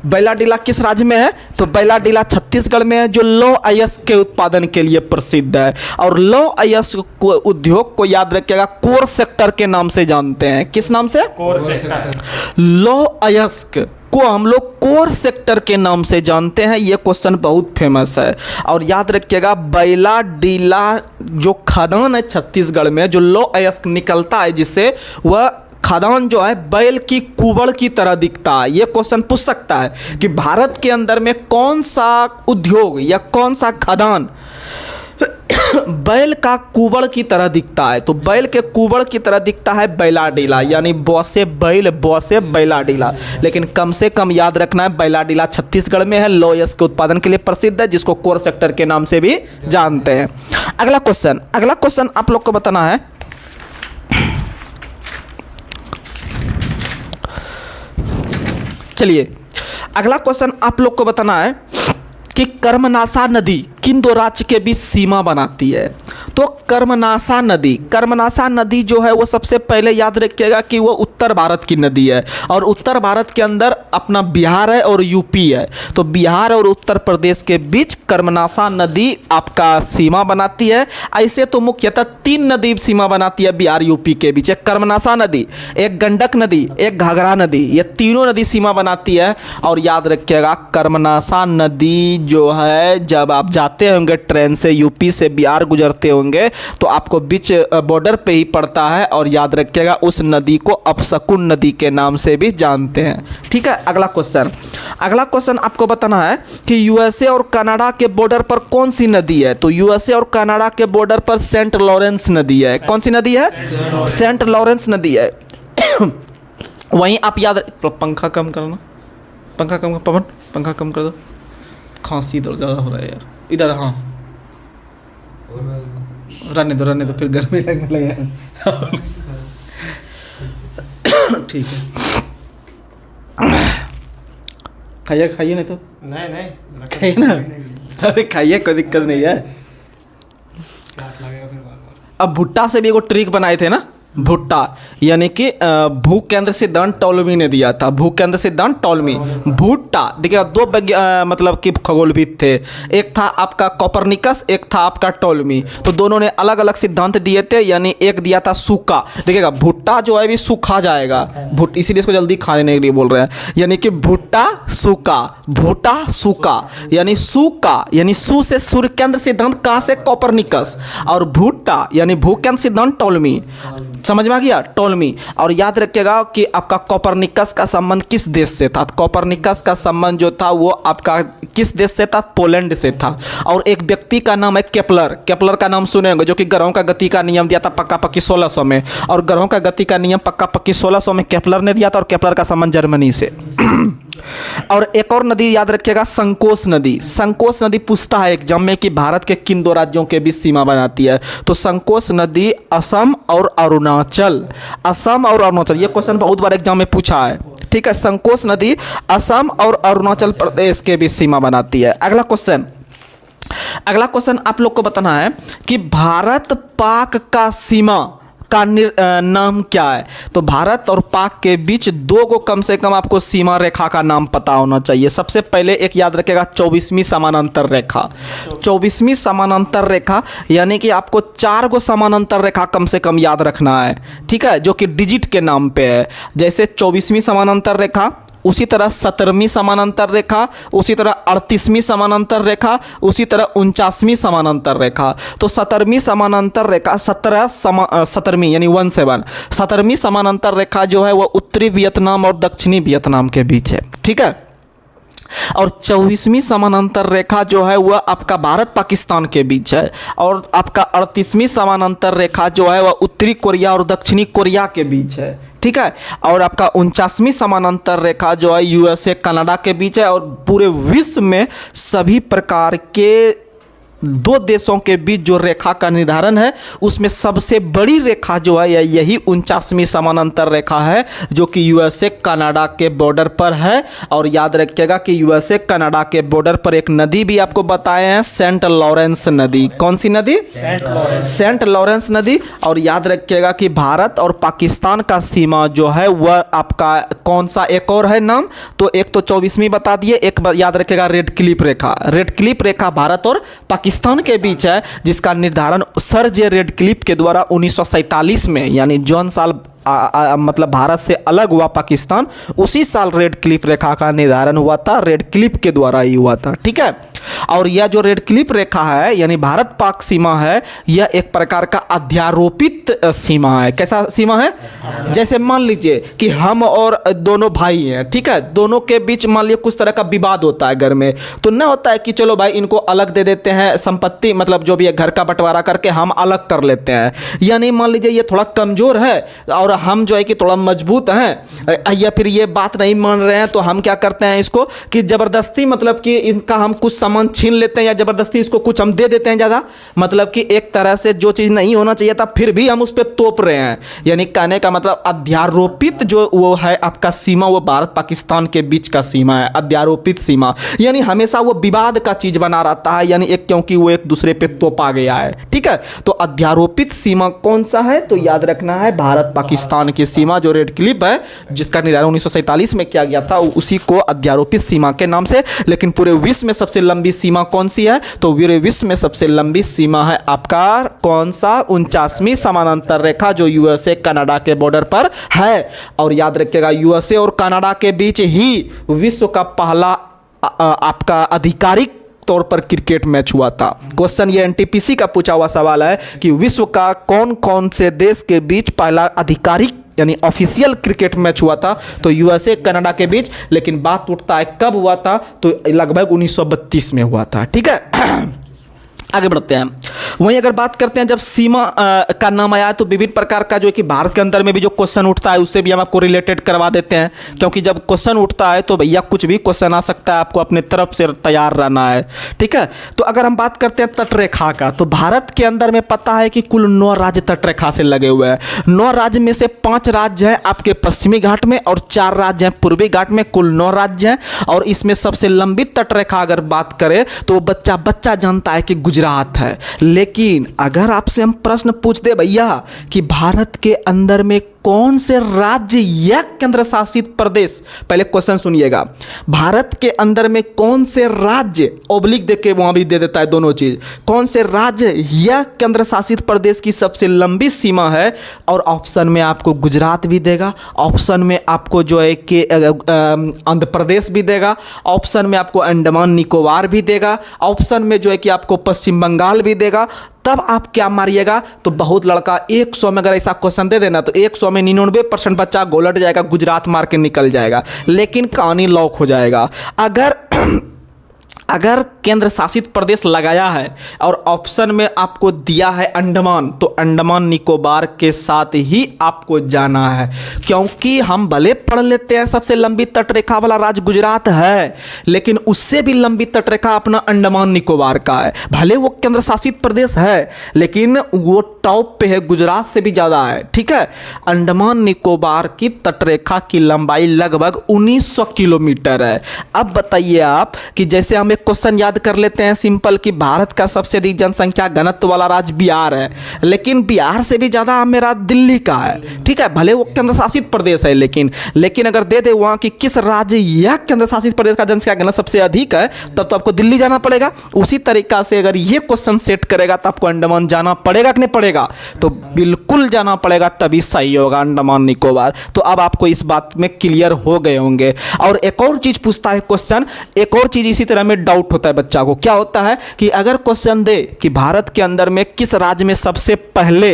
बैलाडीला किस राज्य में है? तो बैलाडीला छत्तीसगढ़ में है, जो लौह अयस्क के उत्पादन के लिए प्रसिद्ध है। और लौह अयस्क उद्योग को याद रखिएगा कोर सेक्टर के नाम से जानते हैं। किस नाम से? Core sector. लौह अयस्क को हम लोग कोर सेक्टर के नाम से जानते हैं। ये क्वेश्चन बहुत फेमस है। और याद रखिएगा बैलाडीला जो खदान है छत्तीसगढ़ में, जो लौह अयस्क निकलता है जिससे, वह खदान जो है बैल की कुबड़ की तरह दिखता है। ये क्वेश्चन पूछ सकता है कि भारत के अंदर में कौन सा उद्योग या कौन सा खदान बैल का कुबड़ की तरह दिखता है? तो बैल के कुबड़ की तरह दिखता है बैलाडीला, यानी बौसे बैल बौसे बैलाडीला। लेकिन कम से कम याद रखना है बैलाडीला छत्तीसगढ़ में है, लौह अयस्क के उत्पादन के लिए प्रसिद्ध है, जिसको कोर सेक्टर के नाम से भी जानते हैं। अगला क्वेश्चन आप लोग को बताना है, चलिए अगला क्वेश्चन आप लोग को बताना है कि कर्मनाशा नदी किन दो राज्य के बीच सीमा बनाती है? तो कर्मनाशा नदी जो है वो सबसे पहले याद रखिएगा कि वो उत्तर भारत की नदी है। और उत्तर भारत के अंदर अपना बिहार है और यूपी है। तो बिहार और उत्तर प्रदेश के बीच कर्मनाशा नदी आपका सीमा बनाती है। ऐसे तो मुख्यतः 3 नदी सीमा बनाती है बिहार यूपी के बीच, एक कर्मनाशा नदी, एक गंडक नदी, एक घाघरा नदी। ये तीनों नदी सीमा बनाती है। और याद रखिएगा कर्मनाशा नदी जो है, जब आप जाते होंगे ट्रेन से यूपी से बिहार गुजरते होंगे तो आपको बीच बॉर्डर पे ही पड़ता है। और याद रखिएगा उस नदी को अपशकुन नदी के नाम से भी जानते हैं, ठीक है। अगला क्वेश्चन आपको बताना है कि यूएसए और कनाडा के बॉर्डर पर कौन सी नदी है? तो यूएसए और कनाडा के बॉर्डर पर सेंट लॉरेंस नदी है। कौन सी नदी है? सेंट लॉरेंस नदी है। वहीं आप याद, पंखा कम करना, पवन पंखा कम कर दो, खांसी इधर ज़्यादा हो रहा है यार, इधर। हाँ रहने दो फिर गर्मी लगने लगेगा। ठीक है, खाइए नहीं तो नहीं खाइए ना। अरे खाइए, कोई दिक्कत नहीं है। अब भुट्टा से भी एगो ट्रिक बनाए थे ना, भुट्टा, यानी कि भू केंद्र सिद्धांत टॉलमी ने दिया था, भू केंद्र सिद्धांत टॉलमी। भुट्टा देखिएगा दो मतलब कि खगोलविद थे, एक था आपका कोपरनिकस, एक था आपका टॉलमी। तो दोनों ने अलग अलग सिद्धांत दिए थे, यानी एक दिया था सूखा। देखिएगा भुट्टा जो है भी सूखा जाएगा, इसीलिए इसको जल्दी खाने के लिए बोल रहे हैं, यानी कि भुट्टा सूखा, भुट्टा सूखा, यानी सूखा यानी सू से सूर्य केंद्र सिद्धांत, का से कोपरनिकस, और भुट्टा यानी भू केंद्र सिद्धांत टॉलमी। समझ में आ गया, टॉलमी। और याद रखिएगा कि आपका कोपरनिकस का संबंध किस देश से था? कोपरनिकस का संबंध जो था वो आपका किस देश से था? पोलैंड से था। और एक व्यक्ति का नाम है केपलर, केपलर का नाम सुने होंगे, जो कि ग्रहों का गति का नियम दिया था पक्का पक्की 1600 में, और ग्रहों का गति का नियम पक्का पक्की 1600 में केपलर ने दिया था, और केपलर का संबंध जर्मनी से। और एक और नदी याद रखिएगा, संकोच नदी। संकोच नदी पूछता है एग्जाम में कि भारत के किन दो राज्यों के बीच सीमा बनाती है? तो संकोच नदी असम और अरुणाचल, असम और अरुणाचल, ये क्वेश्चन बहुत बार एग्जाम में पूछा है। ठीक है, संकोच नदी असम और अरुणाचल प्रदेश के बीच सीमा बनाती है। अगला क्वेश्चन आप लोग को बताना है कि भारत पाक का सीमा का नाम क्या है? तो भारत और पाक के बीच दो को कम से कम आपको सीमा रेखा का नाम पता होना चाहिए। सबसे पहले एक याद रखेगा 24वीं समानांतर रेखा। 24वीं समानांतर रेखा यानी कि आपको 4 गो समानांतर रेखा कम से कम याद रखना है, ठीक है, जो कि डिजिट के नाम पे है। जैसे 24वीं समानांतर रेखा, उसी तरह 17वीं समानांतर रेखा, उसी तरह 38वीं समानांतर रेखा, उसी तरह 49वीं समानांतर रेखा। तो 17वीं समानांतर रेखा 17वीं यानी 17वीं समानांतर रेखा जो है वह उत्तरी वियतनाम और दक्षिणी वियतनाम के बीच है, ठीक है। और 24वीं समानांतर रेखा जो है वह आपका भारत पाकिस्तान के बीच है, और आपका 38वीं समानांतर रेखा जो है वह उत्तरी कोरिया और दक्षिणी कोरिया के बीच है, ठीक है। और आपका 49वीं समानांतर रेखा जो है यूएसए कनाडा के बीच है। और पूरे विश्व में सभी प्रकार के दो देशों के बीच जो रेखा का निर्धारण है उसमें सबसे बड़ी रेखा जो है यही 49वीं समानांतर रेखा है, जो कि यूएसए कनाडा के बॉर्डर पर है। और याद रखिएगा कि यूएसए कनाडा के बॉर्डर पर एक नदी भी आपको बताए हैं, सेंट लॉरेंस नदी। कौन सी नदी? सेंट लॉरेंस नदी। और याद रखिएगा कि भारत और पाकिस्तान का सीमा जो है वह आपका कौन सा एक और है नाम? तो एक तो 24वीं बता दिए, एक याद रखिएगा रेड क्लिफ रेखा। रेड क्लिफ रेखा भारत और पाकिस्तान के बीच है, जिसका निर्धारण सर जे रेड क्लिफ के द्वारा 1947 में, यानी जौन साल मतलब भारत से अलग हुआ पाकिस्तान, उसी साल रेड क्लिफ रेखा का निर्धारण हुआ था, रेड क्लिफ के द्वारा ही हुआ था, ठीक है। और यह जो रेड क्लिफ रेखा है यानी भारत पाक सीमा है, यह एक प्रकार का अध्यारोपित सीमा है। कैसा सीमा है? जैसे मान लीजिए कि हम और दोनों भाई हैं, ठीक है, दोनों के बीच मान लीजिए कुछ तरह का विवाद होता है घर में, तो न होता है कि चलो भाई इनको अलग दे देते हैं संपत्ति, मतलब जो भी है घर का बंटवारा करके हम अलग कर लेते हैं। यानी मान लीजिए ये थोड़ा कमज़ोर है और हम जो है कि थोड़ा मजबूत हैं, या फिर ये बात नहीं मान रहे हैं, तो हम क्या करते हैं इसको कि ज़बरदस्ती मतलब कि इनका हम कुछ सामान छीन लेते हैं, या ज़बरदस्ती इसको कुछ हम दे देते हैं ज़्यादा, मतलब कि एक तरह से जो चीज़ नहीं होना चाहिए था फिर भी हम उस पर तोप रहे हैं। यानी कहने का मतलब अध्यारोपित जो वो है आपका सीमा, वो भारत पाकिस्तान के बीच का सीमा है, अध्यारोपित सीमा। यानी हमेशा वो विवाद का चीज़ बना रहता है, यानी एक क्योंकि वो एक दूसरे पे तोपा गया है, ठीक है। तो अध्यारोपित सीमा कौन सा है? तो याद रखना है भारत पाकिस्तान की सीमा जो रेड क्लिफ है, जिसका निर्धारण 1947 में किया गया था, उसी को अध्यारोपित सीमा के नाम से। लेकिन पूरे विश्व में सबसे लंबी सीमा कौन सी है? तो पूरे विश्व में सबसे लंबी सीमा है आपका कौन सा? 49वीं समानांतर रेखा, जो यूएसए कनाडा के बॉर्डर पर है। और याद रखिएगा यूएसए और कनाडा के बीच ही विश्व का पहला आपका आधिकारिक तौर पर क्रिकेट मैच हुआ था। क्वेश्चन ये एनटीपीसी का पूछा हुआ सवाल है कि विश्व का कौन कौन से देश के बीच पहला आधिकारिक यानी ऑफिशियल क्रिकेट मैच हुआ था? तो यूएसए कनाडा के बीच। लेकिन बात उठता है कब हुआ था? तो लगभग 1932 में हुआ था, ठीक है। आगे बढ़ते हैं। वहीं अगर बात करते हैं जब सीमा का नाम आया है तो विभिन्न प्रकार का जो है कि भारत के अंदर में भी जो क्वेश्चन उठता है उससे भी हम आपको रिलेटेड करवा देते हैं, क्योंकि जब क्वेश्चन उठता है तो भैया कुछ भी क्वेश्चन आ सकता है, आपको अपने तरफ से तैयार रहना है, ठीक है। तो अगर हम बात करते हैं तटरेखा का, तो भारत के अंदर में पता है कि कुल 9 राज्य तटरेखा से लगे हुए हैं। 9 राज्य में से 5 राज्य हैं आपके पश्चिमी घाट में और 4 राज्य हैं पूर्वी घाट में, कुल 9 राज्य हैं। और इसमें सबसे लंबी तटरेखा अगर बात करें तो बच्चा जानता है कि गुजरात है। लेकिन अगर आपसे हम प्रश्न पूछते भैया कि भारत के अंदर में कौन से राज्य या केंद्र शासित प्रदेश, पहले क्वेश्चन सुनिएगा, भारत के अंदर में कौन से राज्य, ओब्लिक देख के वहां भी दे देता है दोनों चीज, कौन से राज्य या केंद्र शासित प्रदेश की सबसे लंबी सीमा है, और ऑप्शन में आपको गुजरात भी देगा, ऑप्शन में आपको जो है कि आंध्र प्रदेश भी देगा, ऑप्शन में आपको अंडमान निकोबार भी देगा, ऑप्शन में जो है कि आपको पश्चिम बंगाल भी देगा। तब आप क्या मारिएगा, तो बहुत लड़का 100 में अगर ऐसा क्वेश्चन दे देना तो 100 में 99% बच्चा गोलट जाएगा, गुजरात मार के निकल जाएगा, लेकिन कहानी लॉक हो जाएगा। अगर केंद्र शासित प्रदेश लगाया है और ऑप्शन में आपको दिया है अंडमान, तो अंडमान निकोबार के साथ ही आपको जाना है, क्योंकि हम भले पढ़ लेते हैं सबसे लंबी तटरेखा वाला राज्य गुजरात है, लेकिन उससे भी लंबी तटरेखा अपना अंडमान निकोबार का है। भले वो केंद्र शासित प्रदेश है, लेकिन वो टॉप पे है, गुजरात से भी ज़्यादा है। ठीक है, अंडमान निकोबार की तटरेखा की लंबाई लगभग 1900 किलोमीटर है। अब बताइए आप कि जैसे हम एक क्वेश्चन याद कर लेते हैं सिंपल, कि भारत का सबसे अधिक जनसंख्या घनत्व वाला राज्य बिहार है, लेकिन बिहार से भी ज़्यादा मेरा दिल्ली का है। ठीक है, भले वो केंद्र शासित प्रदेश है, लेकिन अगर दे दे वहाँ कि किस राज्य या केंद्र शासित प्रदेश का जनसंख्या घनत्व सबसे अधिक है, तब तो आपको दिल्ली जाना पड़ेगा। उसी तरीका से अगर ये क्वेश्चन सेट करेगा तो आपको अंडमान जाना पड़ेगा कि नहीं पड़ेगा, तो बिल्कुल जाना पड़ेगा, तभी सही होगा अंडमान निकोबार। तो अब आपको इस बात में क्लियर हो गए होंगे। और एक और चीज़ पूछता है क्वेश्चन, एक और चीज़ इसी तरह में डाउट होता है बच्चा को, क्या होता है कि अगर क्वेश्चन दे कि भारत के अंदर में किस राज्य में सबसे पहले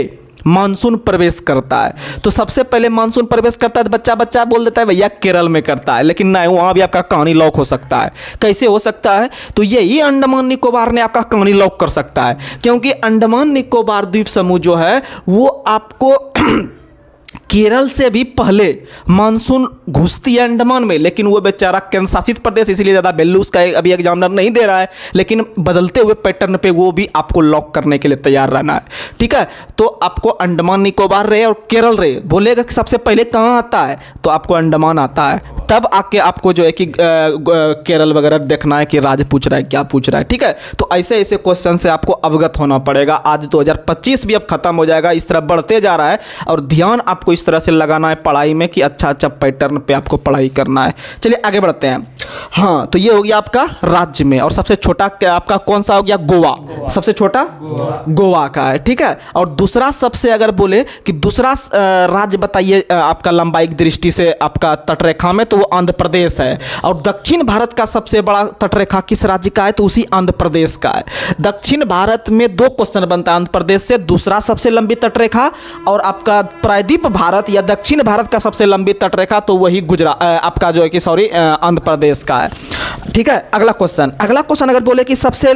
मानसून प्रवेश करता है, तो सबसे पहले मानसून प्रवेश करता है तो बच्चा बोल देता है भैया केरल में करता है, लेकिन नहीं, वहां भी आपका कहानी लॉक हो सकता है। कैसे हो सकता है, तो यही अंडमान निकोबार ने आपका कहानी लॉक कर सकता है, क्योंकि अंडमान निकोबार द्वीप समूह जो है वो आपको केरल से भी पहले मानसून घुसती है अंडमान में, लेकिन वो बेचारा केंद्र शासित प्रदेश इसलिए ज़्यादा वैल्यू उसका अभी एग्जामिनर नहीं दे रहा है, लेकिन बदलते हुए पैटर्न पे वो भी आपको लॉक करने के लिए तैयार रहना है। ठीक है, तो आपको अंडमान निकोबार रहे और केरल रहे, बोलेगा कि सबसे पहले कहाँ आता है, तो आपको अंडमान आता है, तब आके आपको जो है कि केरल वगैरह देखना है कि राज्य पूछ रहा है क्या पूछ रहा है। ठीक है, तो ऐसे ऐसे क्वेश्चन से आपको अवगत होना पड़ेगा। आज 2025 भी अब खत्म हो जाएगा, इस तरह बढ़ते जा रहा है, और ध्यान आपको इस तरह से लगाना है पढ़ाई में कि अच्छा पैटर्न पे आपको पढ़ाई करना है। चलिए आगे बढ़ते हैं। हाँ, तो ये हो गया आपका राज्य में, और सबसे छोटा आपका कौन सा हो गया, गोवा। सबसे छोटा गोवा का है। ठीक है, और दूसरा सबसे अगर बोले कि दूसरा राज्य बताइए आपका लंबाई की दृष्टि से आपका तटरेखा में, तो वो आंध्र प्रदेश है। और दक्षिण भारत का सबसे बड़ा तटरेखा किस राज्य का है, तो उसी आंध्र प्रदेश का है। दक्षिण भारत में 2 क्वेश्चन बनता है आंध्र प्रदेश से, दूसरा सबसे लंबी तटरेखा, और आपका प्रायद्वीप भारत या दक्षिण भारत का सबसे लंबी तटरेखा, तो वही गुजरात आपका जो है कि आंध्र प्रदेश का है। ठीक है, अगला क्वेश्चन अगर बोले कि सबसे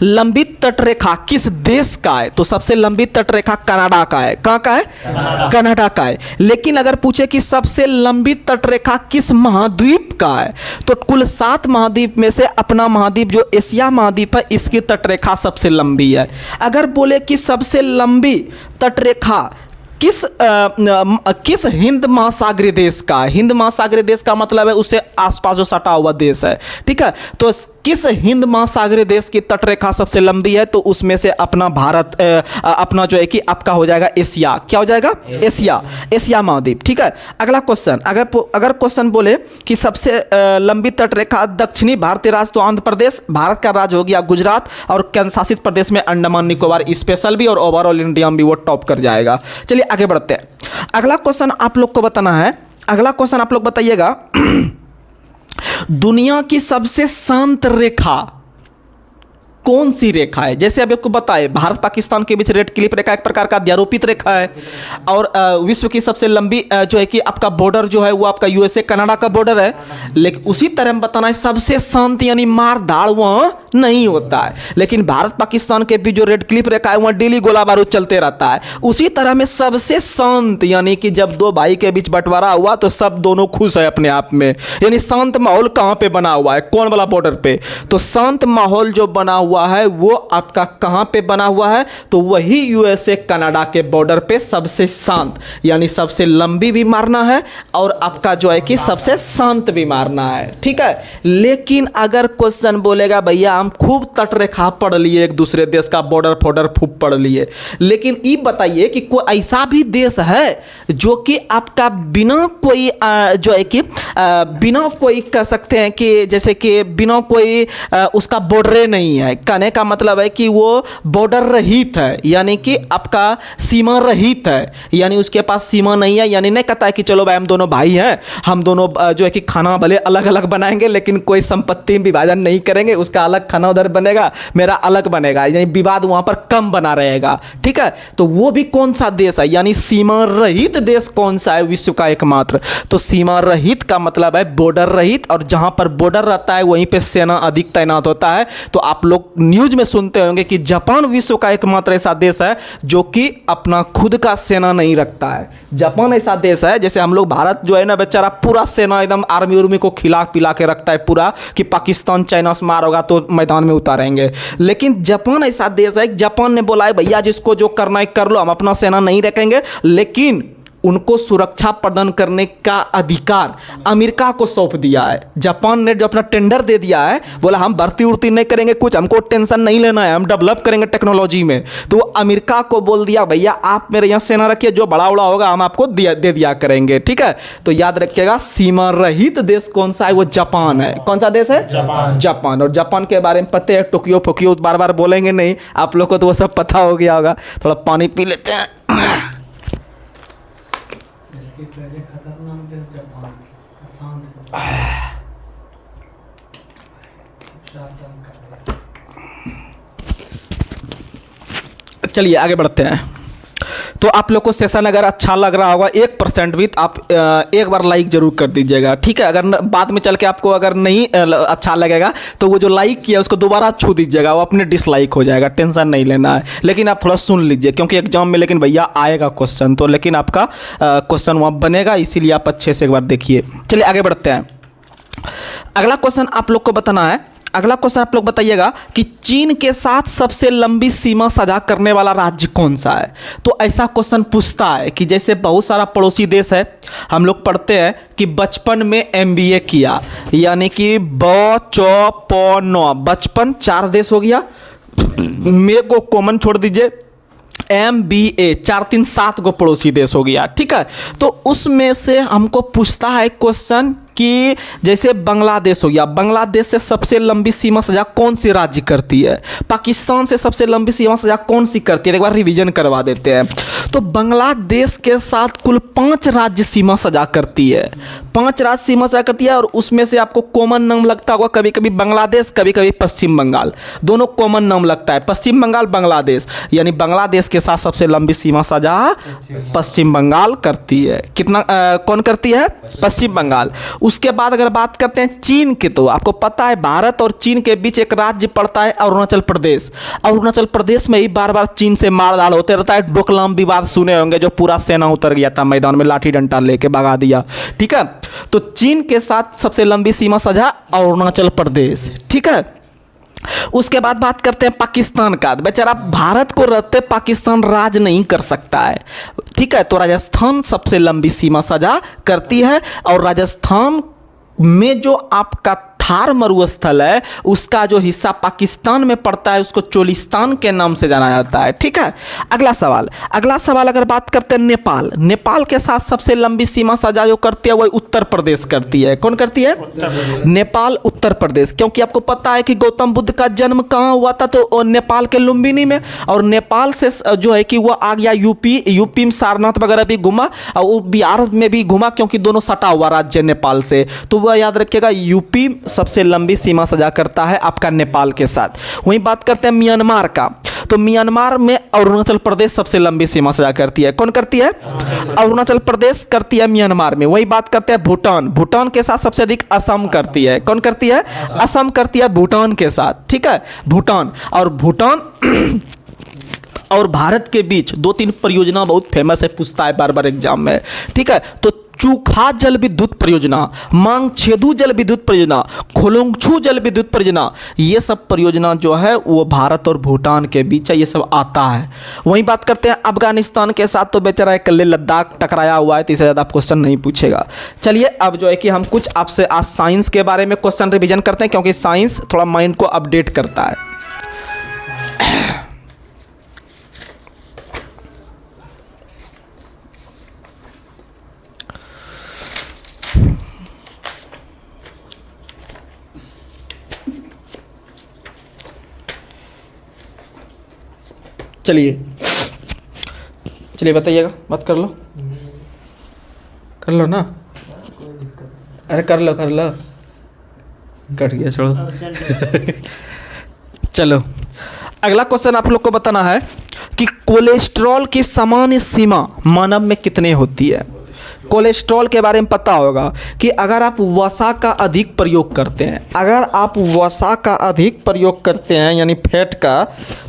लंबी तटरेखा किस देश का है, तो सबसे लंबी तटरेखा कनाडा का है। कहाँ का है, कनाडा का है। लेकिन अगर पूछे कि सबसे लंबी तटरेखा किस महाद्वीप का है, तो कुल 7 महाद्वीप में से अपना महाद्वीप जो एशिया महाद्वीप है, इसकी तटरेखा सबसे लंबी है। अगर बोले कि सबसे लंबी तटरेखा किस हिंद महासागरीय देश का है, हिंद महासागरीय देश का मतलब है उससे आसपास जो सटा हुआ देश है। ठीक है, तो किस हिंद महासागरीय देश की तटरेखा सबसे लंबी है, तो उसमें से अपना भारत अपना जो है कि आपका हो जाएगा एशिया। क्या हो जाएगा, एशिया महाद्वीप। ठीक है, अगला क्वेश्चन अगर क्वेश्चन बोले कि सबसे लंबी तटरेखा दक्षिणी भारतीय राज्य, तो आंध्र प्रदेश, भारत का राज्य हो गया गुजरात, और केंद्र शासित प्रदेश में अंडमान निकोबार स्पेशल भी, और ओवरऑल इंडिया में भी वो टॉप कर जाएगा। चलिए आगे बढ़ते हैं। अगला क्वेश्चन आप लोग को बताना है, अगला क्वेश्चन आप लोग बताइएगा दुनिया की सबसे शांत रेखा कौन सी रेखा है। जैसे अभी आपको बताए, भारत पाकिस्तान के बीच रेड क्लिफ रेखा एक प्रकार का अध्यारोपित रेखा है, और विश्व की सबसे लंबी जो है कि आपका बॉर्डर जो है वो आपका यूएसए कनाडा का बॉर्डर है। लेकिन उसी तरह हम बताना है सबसे शांत यानी मार धाड़ वहाँ नहीं होता है, लेकिन भारत पाकिस्तान के बीच जो रेड क्लिफ रेखा है वहाँ डेली गोला बारूद चलते रहता है। उसी तरह में सबसे शांत यानी कि जब 2 भाई के बीच बंटवारा हुआ तो सब दोनों खुश है अपने आप में, यानी शांत माहौल कहाँ पे बना हुआ है, कौन वाला बॉर्डर पे, तो शांत माहौल जो बना हुआ हुआ है वो आपका कहाँ पे बना हुआ है, तो वही यूएसए कनाडा के बॉर्डर पे सबसे शांत, यानी सबसे लंबी भी मारना है और आपका जो है कि सबसे शांत भी मारना है, ठीक है। लेकिन अगर क्वेश्चन बोलेगा भैया हम खूब तटरेखा पढ़ लिए, एक दूसरे देश का बॉर्डर फॉर्डर खूब पढ़ लिए, लेकिन ये बताइए कि कोई ऐसा भी देश है जो कि आपका बिना कोई जो है कि बिना कोई कह सकते हैं कि जैसे कि बिना कोई उसका बॉर्डर नहीं है, कहने का मतलब है कि वो बॉर्डर रहित है, यानी कि आपका सीमा रहित है, यानी उसके पास सीमा नहीं है। यानी नहीं कहता है कि चलो भाई हम दोनों भाई हैं, हम दोनों जो है कि खाना भले अलग अलग बनाएंगे लेकिन कोई संपत्ति विभाजन नहीं करेंगे, उसका अलग खाना उधर बनेगा मेरा अलग बनेगा, यानी विवाद वहां पर कम बना रहेगा, ठीक है। तो वो भी कौन सा देश है, यानी सीमा रहित देश कौन सा है विश्व का एकमात्र, तो सीमा रहित का मतलब है बॉर्डर रहित, और जहां पर बॉर्डर रहता है वहीं पे सेना अधिक तैनात होता है। तो आप लोग न्यूज में सुनते होंगे कि जापान विश्व का एकमात्र ऐसा देश है जो कि अपना खुद का सेना नहीं रखता है। जापान ऐसा देश है, जैसे हम लोग भारत जो है ना बेचारा पूरा सेना एकदम आर्मी उर्मी को खिला पिला के रखता है पूरा, कि पाकिस्तान चाइना से मार होगा तो मैदान में उतारेंगे, लेकिन जापान ऐसा देश है, जापान ने बोला है भैया जिसको जो करना है कर लो, हम अपना सेना नहीं रखेंगे, लेकिन उनको सुरक्षा प्रदान करने का अधिकार अमेरिका को सौंप दिया है। जापान ने जो अपना टेंडर दे दिया है, बोला हम भर्ती उर्ती नहीं करेंगे, कुछ हमको टेंशन नहीं लेना है, हम डेवलप करेंगे टेक्नोलॉजी में। तो अमेरिका को बोल दिया भैया आप मेरे यहाँ सेना रखिए, जो बड़ा उड़ा होगा हम आपको दे दिया करेंगे, ठीक है। तो याद रखिएगा सीमा रहित देश कौन सा है, वो जापान है। कौन सा देश है? जापान। और जापान के बारे में पता है, टोक्यो फोक्यो बार बार बोलेंगे नहीं, आप लोग को तो वो सब पता हो गया होगा। थोड़ा पानी पी लेते हैं। पहले खतरनाक देश जापान, शांत चलिए आगे बढ़ते हैं। तो आप लोग को सेशन अगर अच्छा लग रहा होगा 1% भी, तो आप एक बार लाइक जरूर कर दीजिएगा, ठीक है। अगर बाद में चल के आपको अगर नहीं अच्छा लगेगा तो वो जो लाइक किया उसको दोबारा छू दीजिएगा, वो अपने डिसलाइक हो जाएगा, टेंशन नहीं लेना है। लेकिन आप थोड़ा सुन लीजिए, क्योंकि एग्जाम में लेकिन भैया आएगा क्वेश्चन, तो लेकिन आपका क्वेश्चन वहाँ बनेगा, इसीलिए आप अच्छे से एक बार देखिए। चलिए आगे बढ़ते हैं। अगला क्वेश्चन आप लोग को बताना है, अगला क्वेश्चन आप लोग बताइएगा कि चीन के साथ सबसे लंबी सीमा साझा करने वाला राज्य कौन सा है। तो ऐसा क्वेश्चन पूछता है कि जैसे बहुत सारा पड़ोसी देश है, हम लोग पढ़ते हैं कि बचपन में MBA किया, यानी कि बचपन 4 देश हो गया, मेरे को कॉमन छोड़ दीजिए, MBA 4 3 7 को पड़ोसी देश हो गया, ठीक है। तो उसमें से हमको पूछता है क्वेश्चन कि जैसे बांग्लादेश हो गया, बांग्लादेश से सबसे लंबी सीमा साझा कौन सी राज्य करती है, पाकिस्तान से सबसे लंबी सीमा साझा कौन सी करती है, एक बार रिवीजन करवा देते हैं। तो बांग्लादेश के साथ कुल 5 राज्य सीमा साझा करती है, 5 राज्य सीमा साझा करती है, और उसमें से आपको कॉमन नाम लगता होगा, कभी कभी बांग्लादेश, कभी कभी पश्चिम बंगाल, दोनों कॉमन नाम लगता है, पश्चिम बंगाल बांग्लादेश, यानी बांग्लादेश के साथ सबसे लंबी सीमा साझा पश्चिम बंगाल करती है। कितना कौन करती है? पश्चिम बंगाल। उसके बाद अगर बात करते हैं चीन की, तो आपको पता है भारत और चीन के बीच एक राज्य पड़ता है अरुणाचल प्रदेश। अरुणाचल प्रदेश में ही बार बार चीन से मारधाड़ होते रहता है, डोकलाम विवाद सुने होंगे, जो पूरा सेना उतर गया था मैदान में, लाठी डंडा लेके भगा दिया, ठीक है। तो चीन के साथ सबसे लंबी सीमा साझा अरुणाचल प्रदेश, ठीक है। उसके बाद बात करते हैं पाकिस्तान का। बेचारा भारत को रहते पाकिस्तान राज नहीं कर सकता है, ठीक है। तो राजस्थान सबसे लंबी सीमा साझा करती है, और राजस्थान में जो आपका थार मरुस्थल है उसका जो हिस्सा पाकिस्तान में पड़ता है उसको चोलिस्तान के नाम से जाना जाता है, ठीक है। अगला सवाल अगर बात करते हैं नेपाल, नेपाल के साथ सबसे लंबी सीमा साझा जो करती है वह उत्तर प्रदेश करती है। कौन करती है? नेपाल, उत्तर प्रदेश। क्योंकि आपको पता है कि गौतम बुद्ध का जन्म कहाँ हुआ था, तो नेपाल के लुम्बिनी में, और नेपाल से जो है कि वो आ गया यूपी में सारनाथ वगैरह भी घुमा, और वो बिहार में भी घुमा, क्योंकि दोनों सटा हुआ राज्य नेपाल से। तो वह याद रखिएगा यूपी सबसे लंबी सीमा साझा करता है आपका नेपाल के साथ। वहीं बात करते हैं म्यांमार का, तो म्यांमार में अरुणाचल प्रदेश सबसे लंबी सीमा साझा करती है। कौन करती है? अरुणाचल प्रदेश करती है म्यांमार में। वही बात करते हैं भूटान, भूटान के साथ सबसे अधिक असम करती है। कौन करती है? असम करती है भूटान के साथ, ठीक है। भूटान और भारत के बीच 2-3 परियोजना बहुत फेमस है, पूछता है बार बार एग्जाम में, ठीक है। तो चूखा जल विद्युत परियोजना, मांगछेदु जल विद्युत परियोजना, खोलोंगछू जल विद्युत परियोजना, ये सब परियोजना जो है वो भारत और भूटान के बीच है, ये सब आता है। वहीं बात करते हैं अफगानिस्तान के साथ, तो बेचारा एक लेह लद्दाख टकराया हुआ है, तो इससे ज़्यादा आप क्वेश्चन नहीं पूछेगा। चलिए अब जो है कि हम कुछ आपसे आज साइंस के बारे में क्वेश्चन रिवीजन करते हैं, क्योंकि साइंस थोड़ा माइंड को अपडेट करता है। चलिए बताइएगा, बात कर लो ना, अरे कर लो कट गया, छोड़ो। चलो अगला क्वेश्चन आप लोग को बताना है कि कोलेस्ट्रॉल की सामान्य सीमा मानव में कितने होती है। कोलेस्ट्रॉल के बारे में पता होगा कि अगर आप वसा का अधिक प्रयोग करते हैं, यानी फैट का,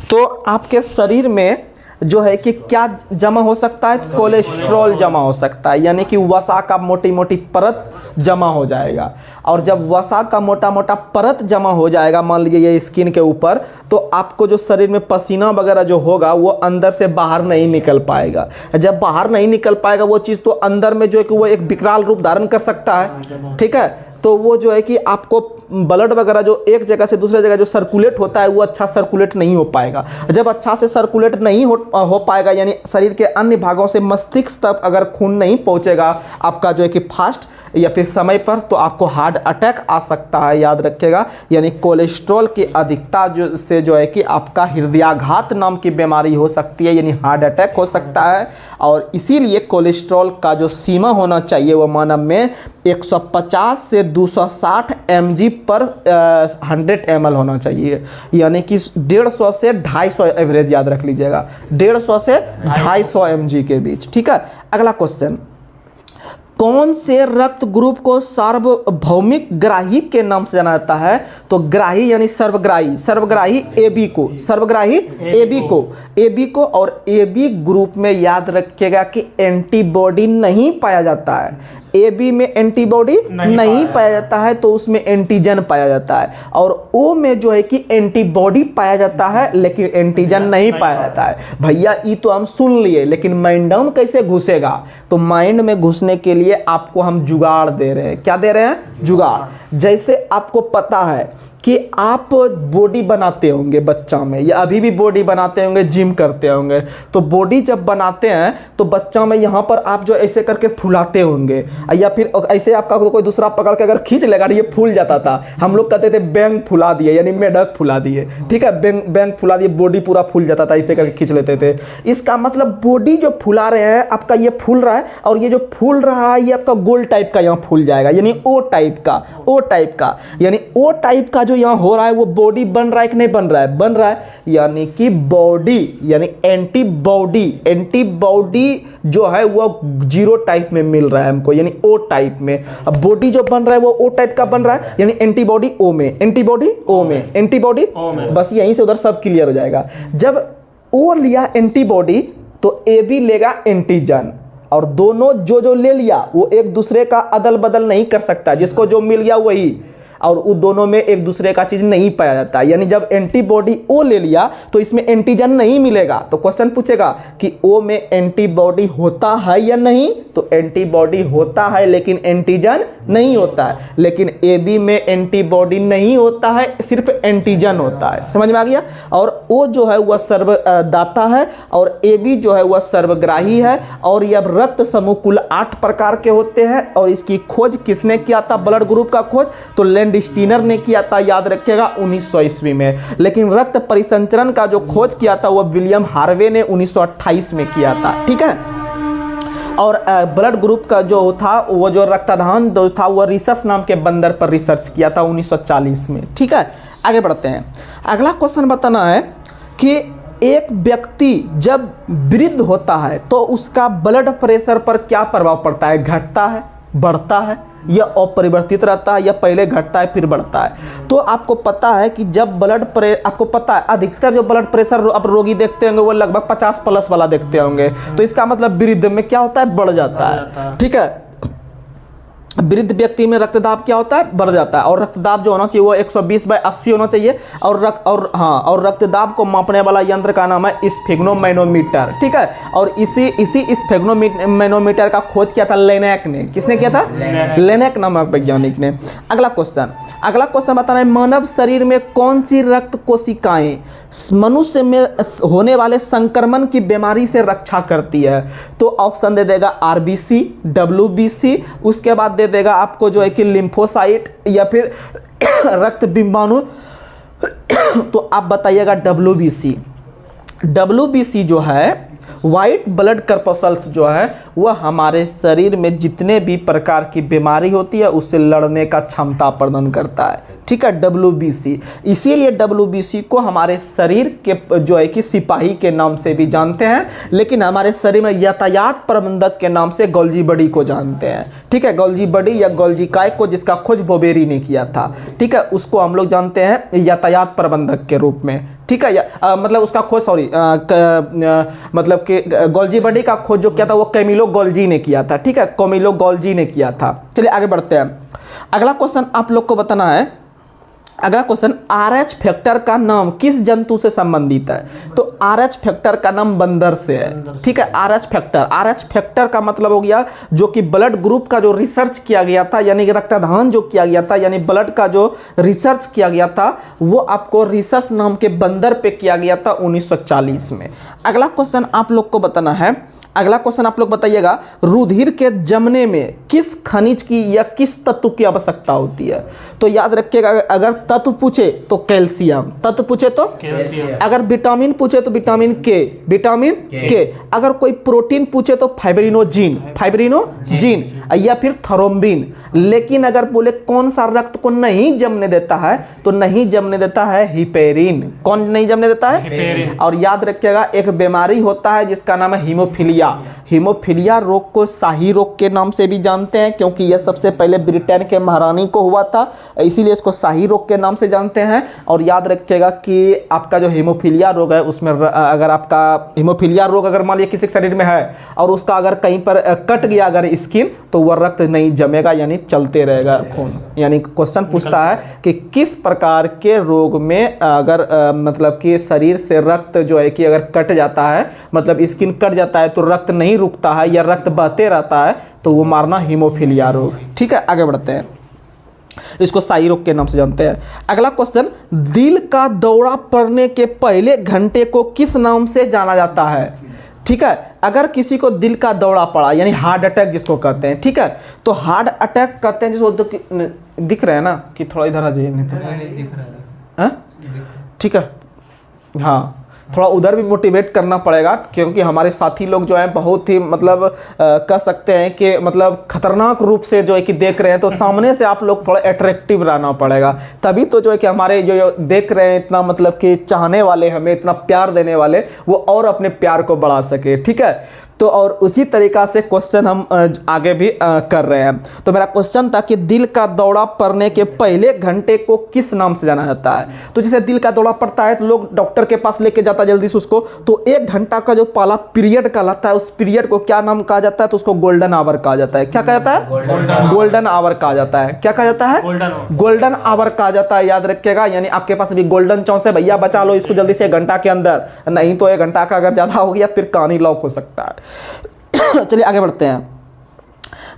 तो आपके शरीर में जो है कि क्या जमा हो सकता है, कोलेस्ट्रॉल जमा हो सकता है, यानी कि वसा का मोटी मोटी परत जमा हो जाएगा। और जब वसा का मोटा मोटा परत जमा हो जाएगा, मान लीजिए ये स्किन के ऊपर, तो आपको जो शरीर में पसीना वगैरह जो होगा वो अंदर से बाहर नहीं निकल पाएगा। जब बाहर नहीं निकल पाएगा वो चीज़, तो अंदर में जो है कि वो एक विकराल रूप धारण कर सकता है, ठीक है। तो वो जो है कि आपको ब्लड वगैरह जो एक जगह से दूसरे जगह जो सर्कुलेट होता है वो अच्छा सर्कुलेट नहीं हो पाएगा। जब अच्छा से सर्कुलेट नहीं हो पाएगा, यानी शरीर के अन्य भागों से मस्तिष्क तक अगर खून नहीं पहुंचेगा आपका जो है कि फास्ट या फिर समय पर, तो आपको हार्ट अटैक आ सकता है, याद रखिएगा। यानी कोलेस्ट्रॉल की अधिकता से जो है कि आपका हृदयाघात नाम की बीमारी हो सकती है, यानी हार्ट अटैक हो सकता है। और इसीलिए कोलेस्ट्रॉल का जो सीमा होना चाहिए वो मानव में 150 से 260 mg पर 100 ml होना चाहिए, यानी कि 150 से 250 एवरेज याद रख लीजिएगा, 150 से 250 mg के बीच, ठीक है। अगला क्वेश्चन, कौन से रक्त ग्रुप को सार्वभौमिक ग्राही के नाम से जाना जाता है। तो ग्राही यानी सर्वग्राही AB को और AB ग्रुप में याद रखिएगा कि एंटीबॉडी नहीं पाया जाता है। AB में एंटीबॉडी नहीं पाया जाता है, तो उसमें एंटीजन पाया जाता है। और O में जो है कि एंटीबॉडी पाया जाता है लेकिन एंटीजन नहीं पाया जाता है। भैया ये तो हम सुन लिए, लेकिन माइंड में कैसे घुसेगा। तो माइंड में घुसने के लिए आपको हम जुगाड़ दे रहे हैं। क्या दे रहे हैं? जुगाड़। जैसे आपको पता है कि आप बॉडी बनाते होंगे बच्चा में, या अभी भी बॉडी बनाते होंगे, जिम करते होंगे, तो बॉडी जब बनाते हैं तो बच्चा में यहाँ पर आप जो ऐसे करके फुलाते होंगे, या फिर ऐसे आपका कोई दूसरा पकड़ के अगर खींच लेगा, ये फूल जाता था। हम लोग कहते थे बैंग फुला दिए, यानी मेढक फुला दिए, ठीक है, बैंग फुला दिए, बॉडी पूरा फूल जाता था, ऐसे करके खींच लेते थे। इसका मतलब बॉडी जो फुला रहे हैं आपका, ये फूल रहा है, और ये जो फूल रहा है ये आपका गोल टाइप का यहाँ फूल जाएगा, यानी ओ टाइप का, यानी ओ टाइप का जो यहाँ हो रहा है वो बॉडी बन रहा है कि नहीं बन रहा है? बन रहा है, यानी कि बॉडी, यानी एंटीबॉडी जो है वो 0 टाइप में मिल रहा है हमको, यानी ओ टाइप में। अब बॉडी जो बन रहा है वो ओ टाइप का बन रहा है, यानी एंटीबॉडी ओ में, एंटीबॉडी बस यहीं से उधर सब क्लियर हो जाएगा। जब ओ लिया एंटीबॉडी तो ए भी लेगा एंटीजन, और दोनों जो ले लिया वो एक दूसरे का अदल बदल नहीं कर सकता, जिसको जो मिल गया वही, और उन दोनों में एक दूसरे का चीज नहीं पाया जाता। यानी जब एंटीबॉडी ओ ले लिया तो इसमें एंटीजन नहीं मिलेगा, तो क्वेश्चन पूछेगा कि ओ में एंटीबॉडी होता है या नहीं, तो एंटीबॉडी होता है लेकिन एंटीजन नहीं होता है। लेकिन ए बी में एंटीबॉडी नहीं होता है, सिर्फ एंटीजन होता है। समझ में आ गया? और ओ जो है वह सर्वदाता है और ए बी जो है वह सर्वग्राही है। और यह रक्त समूह कुल 8 प्रकार के होते हैं, और इसकी खोज किसने किया था? ब्लड ग्रुप का खोज तो लैंडस्टीनर ने किया था, याद रखिएगा 1900 ईस्वी में। लेकिन रक्त परिसंचरण का जो खोज किया था वह विलियम हार्वे ने 1928 में किया था, ठीक है। और ब्लड ग्रुप का जो था, वो जो रक्तदान जो था, वो रिसर्च नाम के बंदर पर रिसर्च किया था 1940 में, ठीक है। आगे बढ़ते हैं। अगला क्वेश्चन बताना है कि एक व्यक्ति जब वृद्ध होता है तो उसका ब्लड प्रेशर पर क्या प्रभाव पड़ता है? घटता है, बढ़ता है, या अपरिवर्तित रहता है, या पहले घटता है फिर बढ़ता है? तो आपको पता है कि जब आपको पता है अधिकतर जो ब्लड प्रेशर आप रोगी देखते होंगे वो लगभग 50 प्लस वाला देखते होंगे, तो इसका मतलब वृद्ध में क्या होता है? बढ़ जाता है, ठीक है। वृद्ध व्यक्ति में रक्तदाब क्या होता है, बढ़ जाता है। और रक्तदाब जो होना चाहिए वो 120/80 होना चाहिए। और रक्तदाब को मापने वाला यंत्र का नाम है स्फिग्नोमैनोमीटर, ठीक है। और इसी स्फिग्नोमैनोमीटर का खोज किया था लेनेक ने। किसने किया था? लेनेक नामक वैज्ञानिक ने। अगला क्वेश्चन बताना है, मानव शरीर में कौन सी रक्त कोशिकाएं मनुष्य में होने वाले संक्रमण की बीमारी से रक्षा करती है? तो ऑप्शन दे देगा आरबीसी, डब्ल्यूबीसी, उसके बाद दे देगा आपको जो है कि लिम्फोसाइट या फिर रक्त बिंबाणु। तो आप बताइएगा डब्ल्यूबीसी। डब्ल्यूबीसी जो है वाइट ब्लड कर्पसल्स जो है वह हमारे शरीर में जितने भी प्रकार की बीमारी होती है उससे लड़ने का क्षमता प्रदान करता है, ठीक है, डब्ल्यूबीसी। इसीलिए डब्ल्यूबीसी को हमारे शरीर के जो है कि सिपाही के नाम से भी जानते हैं, लेकिन हमारे शरीर में यातायात प्रबंधक के नाम से गोल्जी बॉडी को जानते हैं, ठीक है। गोल्जी बॉडी या गोल्जी काय को, जिसका खोज बोबेरी ने किया था, ठीक है, उसको हम लोग जानते हैं यातायात प्रबंधक के रूप में, ठीक है। मतलब उसका खोज मतलब कि गोल्जी बॉडी का खोज जो किया था वो कैमिलो गोल्जी ने किया था, ठीक है, कैमिलो गोल्जी ने किया था। चलिए आगे बढ़ते हैं। अगला क्वेश्चन आप लोग को बताना है, अगला क्वेश्चन, RH फैक्टर का नाम किस जंतु से संबंधित है? तो RH फैक्टर का नाम बंदर से है, ठीक है। RH फैक्टर का मतलब हो गया जो कि ब्लड ग्रुप का जो रिसर्च किया गया था, यानी कि रक्तदान जो किया गया था, यानी ब्लड का जो रिसर्च किया गया था वो आपको रिसर्च नाम के बंदर पे किया गया था 1940 में। अगला क्वेश्चन आप लोग को बताना है, अगला क्वेश्चन आप लोग बताइएगा, रुधिर के जमने में किस खनिज की या किस तत्व की आवश्यकता होती है? तो याद रखिएगा, अगर तत्व पूछे तो कैल्शियम, तत्व पूछे तो कैल्शियम, अगर विटामिन पूछे तो विटामिन के, अगर कोई प्रोटीन पूछे तो फाइब्रिनोजिन या फिर थ्रोम्बिन। लेकिन अगर बोले कौन सा रक्त को नहीं जमने देता है, तो नहीं जमने देता है हिपेरिन। कौन नहीं जमने देता है? हिपेरिन। और याद रखिएगा एक बीमारी होता है जिसका नाम है हीमोफीलिया। हीमोफीलिया रोग को शाही रोग के नाम से भी जानते हैं, क्योंकि यह सबसे पहले ब्रिटेन के महारानी को हुआ था, इसीलिए इसको शाही रोग के नाम से जानते हैं। और याद रखिएगा कि आपका जो हीमोफीलिया रोग है उसमें अगर आपका हीमोफीलिया रोग अगर मान लिया किसी के शरीर में है और उसका अगर कहीं पर कट गया अगर स्किन, तो वह रक्त नहीं जमेगा, यानी चलते रहेगा खून। यानी क्वेश्चन पूछता है कि किस प्रकार के रोग में अगर मतलब कि शरीर से रक्त जो है कि अगर कट जाता है, मतलब स्किन कट जाता है तो रक्त नहीं रुकता है या रक्त बहते रहता है, तो वो मारना हीमोफीलिया रोग, ठीक है। आगे बढ़ते हैं, इसको शाही रोग के नाम से जानते हैं। अगला क्वेश्चन, दिल का दौरा पड़ने के पहले घंटे को किस नाम से जाना जाता है? ठीक है, अगर किसी को दिल का दौरा पड़ा यानी हार्ट अटैक जिसको कहते हैं, ठीक है, तो हार्ट अटैक कहते हैं जिसको दिख रहे हैं ना, कि थोड़ा इधर आ जाइए, नहीं दिख रहा है, ठीक है, हाँ, थोड़ा उधर भी मोटिवेट करना पड़ेगा, क्योंकि हमारे साथी लोग जो हैं बहुत ही मतलब कह सकते हैं कि मतलब खतरनाक रूप से जो है कि देख रहे हैं, तो सामने से आप लोग थोड़ा अट्रैक्टिव रहना पड़ेगा, तभी तो जो है कि हमारे जो देख रहे हैं इतना मतलब कि चाहने वाले, हमें इतना प्यार देने वाले, वो और अपने प्यार को बढ़ा सके, ठीक है। तो और उसी तरीक़ा से क्वेश्चन हम आगे भी कर रहे हैं। तो मेरा क्वेश्चन था कि दिल का दौरा पड़ने के पहले घंटे को किस नाम से जाना जाता है? तो जैसे दिल का दौरा पड़ता है तो लोग डॉक्टर के पास लेके जाता है जल्दी से उसको, तो 1 घंटा का जो पहला पीरियड कहलाता है, उस पीरियड को क्या नाम कहा जाता है? तो उसको गोल्डन आवर कहा जाता है। क्या कहा जाता है? गोल्डन आवर कहा जाता है। क्या कहा जाता है? गोल्डन आवर कहा जाता है, याद रखिएगा। यानी आपके पास अभी गोल्डन चांस है, भैया बचा लो इसको जल्दी से 1 घंटा के अंदर, नहीं तो 1 घंटा का अगर ज़्यादा हो गया फिर कहानी लॉक हो सकता है। चलिए आगे बढ़ते हैं।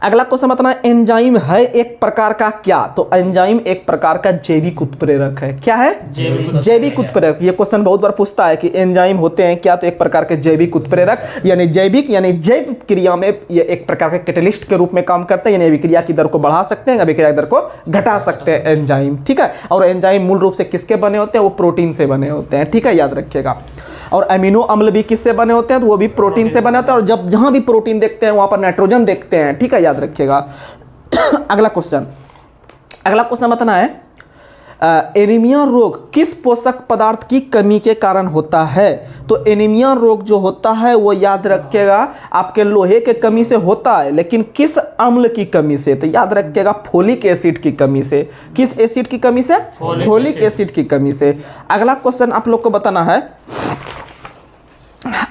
अगला क्वेश्चन बताना, एंजाइम है एक प्रकार का क्या? तो एंजाइम एक प्रकार का जैविक उत्प्रेरक है। क्या है? जैविक उत्प्रेरक। ये क्वेश्चन बहुत बार पूछता है कि एंजाइम होते हैं क्या? तो एक प्रकार के जैविक उत्प्रेरक, यानी जैविक यानी जैव क्रिया में ये एक प्रकार के कैटलिस्ट के रूप में काम करते हैं, यानी अभिक्रिया की दर को बढ़ा सकते हैं, अभिक्रिया की दर को घटा सकते हैं एंजाइम, ठीक है। और एंजाइम मूल रूप से किसके बने होते हैं? वो प्रोटीन से बने होते हैं, ठीक है, याद रखिएगा। और अमीनो अम्ल भी किससे बने होते हैं? तो वो भी प्रोटीन से बने होते हैं, और जब जहां भी प्रोटीन देखते हैं वहां पर नाइट्रोजन देखते हैं, ठीक है, याद रखिएगा। अगला क्वेश्चन बताना है, एनीमिया रोग किस पोषक पदार्थ की कमी के कारण होता है? तो एनीमिया रोग जो होता है वो याद रखिएगा आपके लोहे के कमी से होता है, लेकिन किस अम्ल की कमी से? तो याद रखिएगा फोलिक एसिड की कमी से। किस एसिड की कमी से? फोलिक एसिड की कमी से। अगला क्वेश्चन आप लोग को बताना है,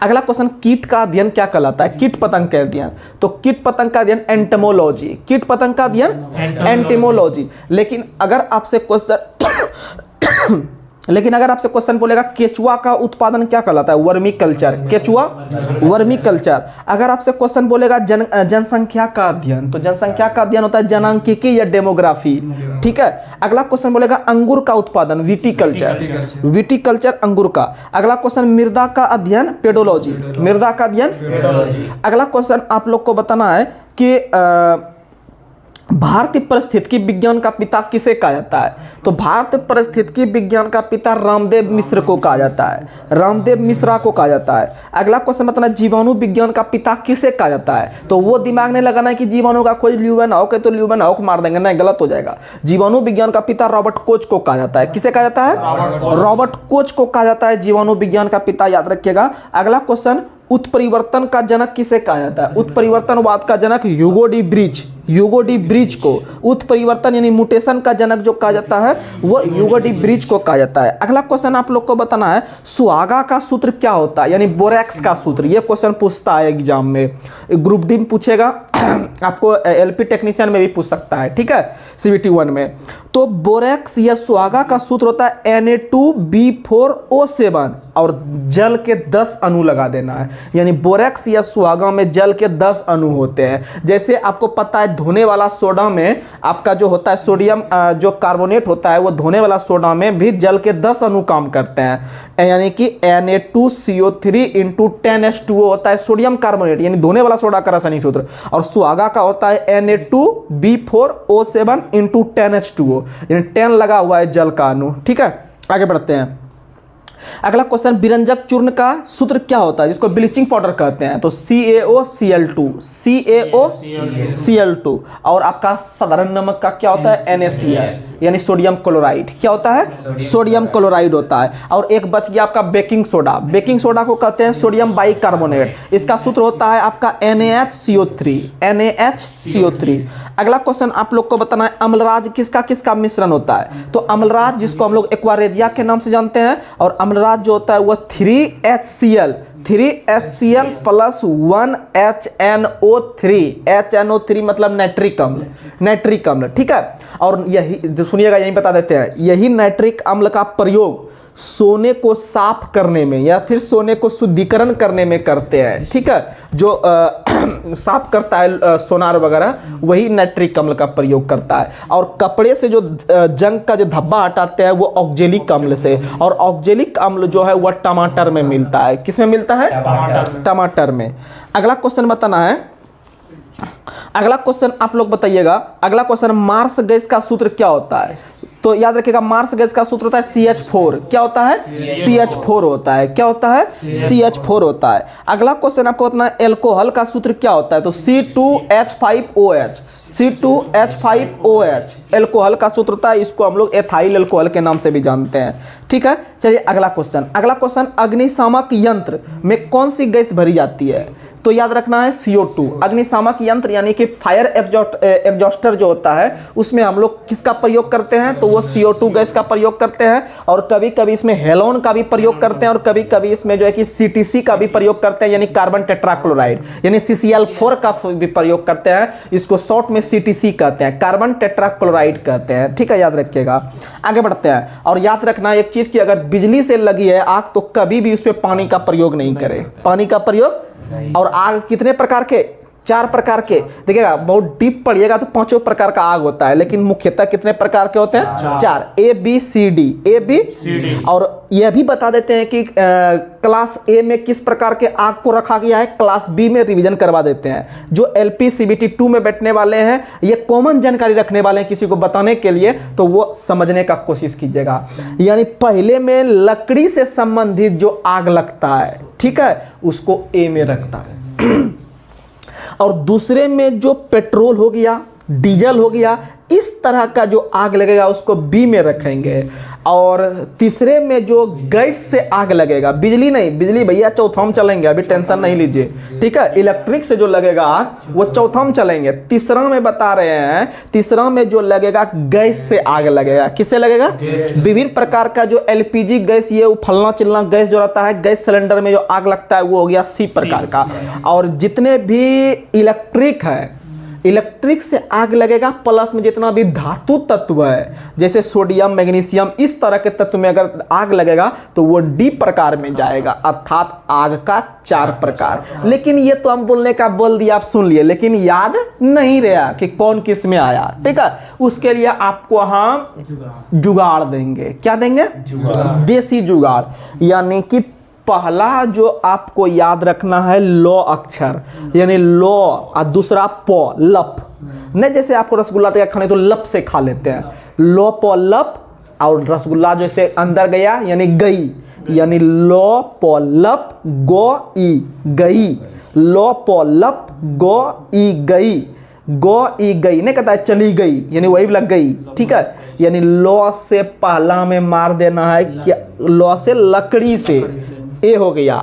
अगला क्वेश्चन, कीट का अध्ययन क्या कहलाता है? कीट पतंग का अध्ययन। तो कीट पतंग का अध्ययन एंटमोलॉजी, कीट पतंग का अध्ययन एंटमोलॉजी। लेकिन अगर आपसे क्वेश्चन बोलेगा केचुआ का उत्पादन क्या कहलाता है? वर्मी कल्चर, केचुआ वर्मी कल्चर। अगर आपसे क्वेश्चन बोलेगा जनसंख्या का अध्ययन, तो जनसंख्या का अध्ययन होता है जनांकिकी या डेमोग्राफी, ठीक है। अगला क्वेश्चन बोलेगा अंगूर का उत्पादन, विटीकल्चर, विटीकल्चर अंगूर का। अगला क्वेश्चन मृदा का अध्ययन, पेडोलॉजी, मृदा का अध्ययन। अगला क्वेश्चन आप लोग को बताना है कि भारतीय पारिस्थितिकी विज्ञान का पिता किसे कहा जाता है? तो भारतीय पारिस्थितिकी विज्ञान का पिता रामदेव मिश्र को कहा जाता है, रामदेव मिश्रा को कहा जाता है। अगला क्वेश्चन बताना, जीवाणु विज्ञान का पिता किसे कहा जाता है? तो वो दिमाग नहीं लगाना है कि जीवाणु का कोई ल्यूवेनहॉक है तो ल्यूवेनहॉक मार देंगे, नहीं, गलत हो जाएगा। जीवाणु विज्ञान का पिता रॉबर्ट कोच को कहा जाता है। किसे कहा जाता है? रॉबर्ट कोच को कहा जाता है जीवाणु विज्ञान का पिता, याद रखिएगा। अगला क्वेश्चन, उत्परिवर्तन का जनक किसे कहा जाता है? उत्परिवर्तनवाद का जनक Hugo de Vries, Hugo de Vries को उत्परिवर्तन यानी म्यूटेशन का जनक जो कहा जाता है वो ह्यूगो डी ब्रिज को कहा जाता है। अगला क्वेश्चन आप लोग को बताना है, सुहागा का सूत्र क्या होता है? यानी बोरेक्स का सूत्र। ये क्वेश्चन पूछता है एग्जाम में, ग्रुप डी में पूछेगा, आपको एलपी टेक्नीशियन में भी पूछ सकता है, ठीक है, CBT 1 में। तो बोरेक्स या सुहागा का सूत्र होता है Na2B4O7 और जल के 10 अणु लगा देना है। यानी बोरेक्स या सुहागा में जल के 10 अणु होते हैं। जैसे आपको पता है धोने वाला सोडा में आपका जो होता है सोडियम जो कार्बोनेट होता है, वो धोने वाला सोडा में भी जल के 10 अणु काम करते हैं। यानी कि Na2CO3 × 10H2O होता है सोडियम कार्बोनेट, यानी धोने वाला सोडा का रासायनिक सूत्र। और सुहागा का होता है Na2B4O7 × 10H2O, यानी 10 लगा हुआ है जल का अणु, ठीक है। आगे बढ़ते हैं। अगला क्वेश्चन, विरंजक चूर्ण का सूत्र क्या होता है जिसको ब्लीचिंग पाउडर कहते हैं? तो CaOCl2, CaOCl2। और आपका साधारण नमक का क्या होता है? NaCl, यानी सोडियम क्लोराइड। क्या होता है? सोडियम क्लोराइड होता है। और एक बच गया आपका बेकिंग सोडा, बेकिंग सोडा को कहते हैं सोडियम बाइकार्बोनेट। इसका सूत्र होता है आपका NaHCO3, NaHCO3। अगला क्वेश्चन आप लोग को बताना है, अम्लराज किसका किसका मिश्रण होता है? तो अम्लराज जिसको हम लोग एक्वारेजिया के नाम से जानते हैं, और अम्लराज जो होता है वह 3HCl प्लस 1HNO3, HNO3 मतलब नाइट्रिक अम्ल, नाइट्रिक अम्ल, ठीक है। और यही सुनिएगा, यही बता देते हैं, यही नाइट्रिक अम्ल का प्रयोग सोने को साफ करने में या फिर सोने को शुद्धिकरण करने में करते हैं, ठीक है। जो साफ करता है सोनार वगैरह, वही नाइट्रिक अम्ल का प्रयोग करता है। और कपड़े से जो जंग का जो धब्बा हटाते हैं वो ऑक्जेलिक अम्ल से, और ऑक्जेलिक अम्ल जो है वह टमाटर में मिलता है। किस में मिलता है? टमाटर में। अगला क्वेश्चन बताना है, अगला क्वेश्चन आप लोग बताइएगा। अगला क्वेश्चन, मार्स गैस का सूत्र क्या होता है? तो याद रखिएगा, मार्स गैस का सूत्र होता है CH4। क्या होता है? CH4 होता है। क्या होता है? CH4 होता है। अगला क्वेश्चन आपको बताना है, एल्कोहल का सूत्र क्या होता है? तो C2H5OH, C2H5OH एल्कोहल का सूत्र होता है। इसको हम लोग एथाइल एल्कोहल के नाम से भी जानते हैं, ठीक है। चलिए अगला क्वेश्चन। अगला क्वेश्चन, अग्निशामक यंत्र में कौन सी गैस भरी जाती है? तो याद रखना है CO2। अग्निशामक यंत्र यानी कि फायर एग्जॉस्टर जो होता है उसमें हम लोग किसका प्रयोग करते हैं? तो वो CO2 गैस का प्रयोग करते हैं। और कभी कभी इसमें हेलोन का भी प्रयोग करते हैं, और कभी कभी इसमें जो है कि CTC का भी प्रयोग करते हैं, यानी कार्बन टेट्राक्लोराइड, यानी CCl4 का भी प्रयोग करते हैं। इसको शॉर्ट में CTC कहते हैं, कार्बन टेट्राक्लोराइड कहते हैं, ठीक है, याद रखिएगा। आगे बढ़ते हैं। और याद रखना एक चीज कि अगर बिजली से लगी है आग तो कभी भी उस पर पानी का प्रयोग नहीं करें, पानी का प्रयोग। और आग कितने प्रकार के? 4 प्रकार के। देखिएगा, बहुत डीप पढ़िएगा तो 5 प्रकार का आग होता है, लेकिन मुख्यतः कितने प्रकार के होते हैं? 4, ABCD, ABCD। और यह भी बता देते हैं कि क्लास A में किस प्रकार के आग को रखा गया है, क्लास B में रिवीजन करवा देते हैं। जो LP CBT 2 में बैठने वाले हैं, ये कॉमन जानकारी रखने वाले हैं किसी को बताने के लिए, तो वो समझने का कोशिश कीजिएगा। यानी पहले में लकड़ी से संबंधित जो आग लगता है, ठीक है, उसको A में रखता है। और दूसरे में जो पेट्रोल हो गया, डीजल हो गया, इस तरह का जो आग लगेगा उसको बी में रखेंगे। और तीसरे में जो गैस से आग लगेगा, बिजली नहीं, बिजली भैया चौथा में चलेंगे, अभी टेंशन नहीं लीजिए, ठीक है। इलेक्ट्रिक से जो लगेगा आग वो चौथा में चलेंगे। तीसरा में बता रहे हैं, तीसरा में जो लगेगा गैस से आग लगेगा। किससे लगेगा? विभिन्न प्रकार का जो एलपीजी गैस, ये फलना चिलना गैस जो रहता है, गैस सिलेंडर में जो आग लगता है वो हो गया सी प्रकार का। और जितने भी इलेक्ट्रिक है, इलेक्ट्रिक से आग लगेगा, प्लस में जितना भी धातु तत्व है जैसे सोडियम, मैग्नीशियम, इस तरह के तत्व में अगर आग लगेगा तो वो डी प्रकार में जाएगा, अर्थात आग का 4 प्रकार। लेकिन ये तो हम बोलने का बोल दिया, आप सुन लिए, लेकिन याद नहीं रहा कि कौन किस में आया, ठीक है। उसके लिए आपको हम जुगाड़ देंगे। क्या देंगे? देसी जुगाड़। यानी कि पहला जो आपको याद रखना है लौ अक्षर, यानी लौ, और दूसरा प, लप। नहीं जैसे आपको रसगुल्ला तैयार खाने तो लप से खा लेते हैं, लो प लप, और रसगुल्ला जैसे अंदर गया यानी गई, यानी लो प लप गो ई गई, लो प लप गो ई गई, गो ई गई नहीं कहता है चली गई, यानी वही लग गई, ठीक है। यानी लौ से पहला में मार देना है, क्या? लौ से लकड़ी से, ए हो गया।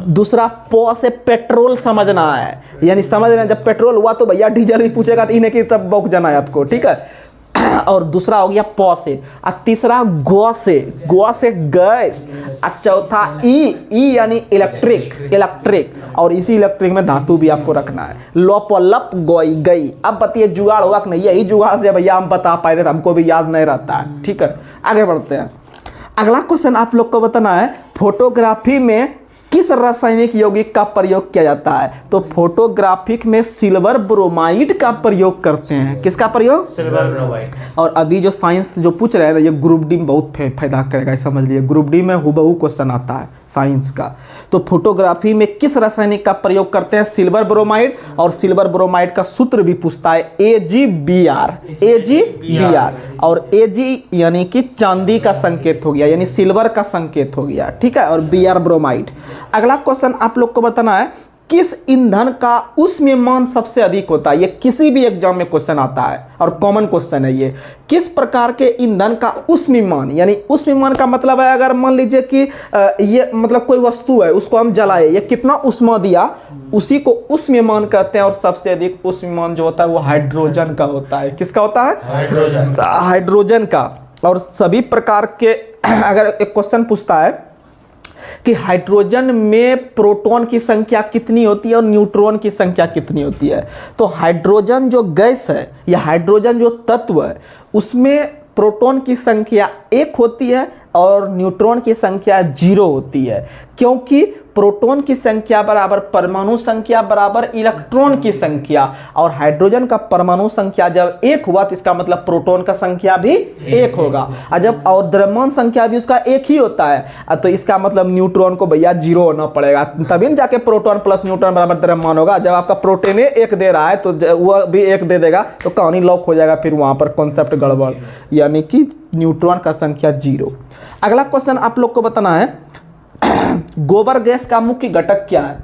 दूसरा प से पेट्रोल समझना है, यानी समझ रहे हैं जब पेट्रोल हुआ तो भैया डीजल भी पूछेगा तो इन्हें कि तब बौक जाना है आपको, ठीक है। और दूसरा हो गया प से, और तीसरा गो से गैस, और चौथा ई यानी इलेक्ट्रिक, इलेक्ट्रिक। और इसी इलेक्ट्रिक में धातु भी आपको रखना है, लो प लप गोई गई। अब बताइए जुगाड़ हुआ कि नहीं? यही जुगाड़ से भैया हम बता पाए थे, हमको भी याद नहीं रहता है, ठीक है। आगे बढ़ते हैं। अगला क्वेश्चन आप लोग को बताना है, फोटोग्राफी में किस रासायनिक यौगिक का प्रयोग किया जाता है? तो फोटोग्राफिक में सिल्वर ब्रोमाइड का प्रयोग करते हैं। किसका प्रयोग? Silver bromide. और अभी जो साइंस जो पूछ रहे हैं ना, ये ग्रुप डी में बहुत फायदा करेगा, समझ लिए। ग्रुप डी में हुबहू क्वेश्चन आता है साइंस का। तो फोटोग्राफी में किस रासायनिक का प्रयोग करते हैं? Silver bromide. और सिल्वर ब्रोमाइड का सूत्र भी पूछता है AgBr, AgBr। और Ag यानी कि चांदी का संकेत हो गया, यानी सिल्वर का संकेत हो गया, ठीक है। और Br ब्रोमाइड। अगला क्वेश्चन आप लोग को बताना है, किस ईंधन का ऊष्मीयमान सबसे अधिक होता है? ये किसी भी एग्जाम में क्वेश्चन आता है और कॉमन क्वेश्चन है ये। किस प्रकार के ईंधन का ऊष्मीयमान, यानी ऊष्मीयमान का मतलब है अगर मान लीजिए कि ये मतलब कोई वस्तु है उसको हम जलाए, ये कितना ऊष्मा दिया, उसी को ऊष्मीयमान कहते हैं। और सबसे अधिक ऊष्मीयमान जो होता है वो हाइड्रोजन का होता है। किसका होता है? हाइड्रोजन, हाइड्रोजन का। और सभी प्रकार के अगर एक क्वेश्चन पूछता है कि हाइड्रोजन में प्रोटॉन की संख्या कितनी होती है और न्यूट्रॉन की संख्या कितनी होती है, तो हाइड्रोजन जो गैस है या हाइड्रोजन जो तत्व है उसमें प्रोटॉन की संख्या 1 होती है और न्यूट्रॉन की संख्या 0 होती है। क्योंकि प्रोटॉन की संख्या बराबर परमाणु संख्या बराबर इलेक्ट्रॉन की संख्या, और हाइड्रोजन का परमाणु संख्या जब 1 हुआ तो इसका मतलब प्रोटॉन का संख्या भी 1 होगा। और जब और द्रव्यमान संख्या भी उसका 1 ही होता है, तो इसका मतलब न्यूट्रॉन को भैया 0 होना पड़ेगा, तभी न जाके प्रोटॉन प्लस न्यूट्रॉन बराबर द्रव्यमान होगा। जब आपका प्रोटॉन 1 दे रहा है तो वह भी 1 दे देगा, तो कहानी लॉक हो जाएगा, फिर वहां पर कॉन्सेप्ट गड़बड़, यानी कि न्यूट्रॉन का संख्या 0। अगला क्वेश्चन आप लोग को बताना है, गोबर गैस का मुख्य घटक क्या है?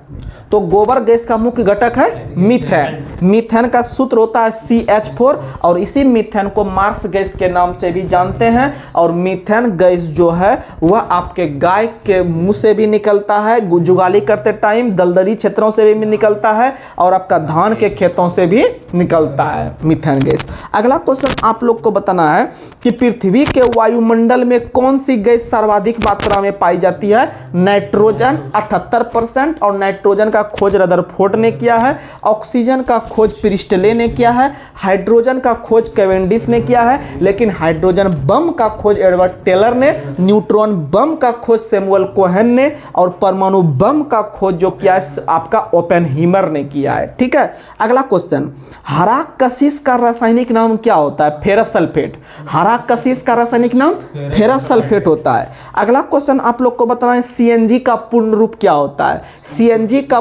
तो गोबर गैस का मुख्य घटक है मीथेन। मीथेन का सूत्र होता है CH4, और इसी मीथेन को मार्स गैस के नाम से भी जानते हैं। और मीथेन गैस जो है वह आपके गाय के मुंह से भी निकलता है, जुगाली करते टाइम दलदली क्षेत्रों से भी निकलता है, और आपका धान के खेतों से भी निकलता है मीथेन गैस। अगला क्वेश्चन आप लोग को बताना है कि पृथ्वी के वायुमंडल में कौन सी गैस सर्वाधिक मात्रा में पाई जाती है? नाइट्रोजन 78%, और नाइट्रोजन का खोज रदरफोर्ड ने किया है। ऑक्सीजन का खोज प्रिस्टले ने किया है। हाइड्रोजन का खोज कैवेंडिश ने किया है। लेकिन हाइड्रोजन बम का खोज एडवर्ड टेलर ने, न्यूट्रॉन बम का खोज सैमुअल कोहेन ने, और परमाणु बम का खोज जो किया है आपका ओपेनहीमर ने किया है, ठीक है। अगला क्वेश्चन, हरा कशिश का रासायनिक नाम क्या होता है? Ferrous sulphate. हरा कशिश का रासायनिक नाम फेरस सल्फेट होता है। अगला क्वेश्चन आप लोग को बताना है, CNG का पूर्ण रूप क्या होता है? CNG का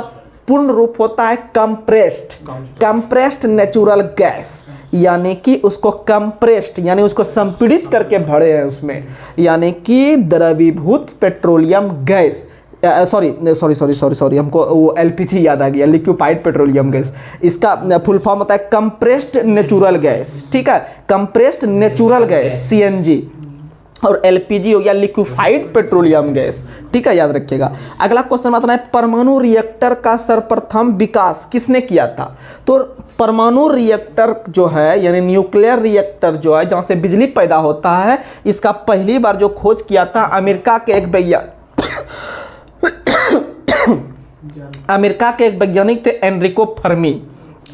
पूर्ण रूप होता है कंप्रेस्ड नेचुरल गैस, यानी कि उसको कंप्रेस्ड यानी उसको संपीड़ित करके भरे हैं उसमें, यानी कि द्रवीभूत पेट्रोलियम गैस। सॉरी हमको वो एलपीजी याद आ गया, लिक्विफाइड पेट्रोलियम गैस। इसका फुल फॉर्म होता है कंप्रेस्ड नेचुरल गैस, ठीक है, कंप्रेस्ड नेचुरल गैस सीएनजी, और एलपीजी हो गया लिक्विफाइड पेट्रोलियम गैस, ठीक है, याद रखिएगा। अगला क्वेश्चन आता है परमाणु रिएक्टर का सर्वप्रथम विकास किसने किया था? तो परमाणु रिएक्टर जो है यानी न्यूक्लियर रिएक्टर जो है जहाँ से बिजली पैदा होता है, इसका पहली बार जो खोज किया था अमेरिका के एक वैज्ञानिक थे एनरिको फर्मी।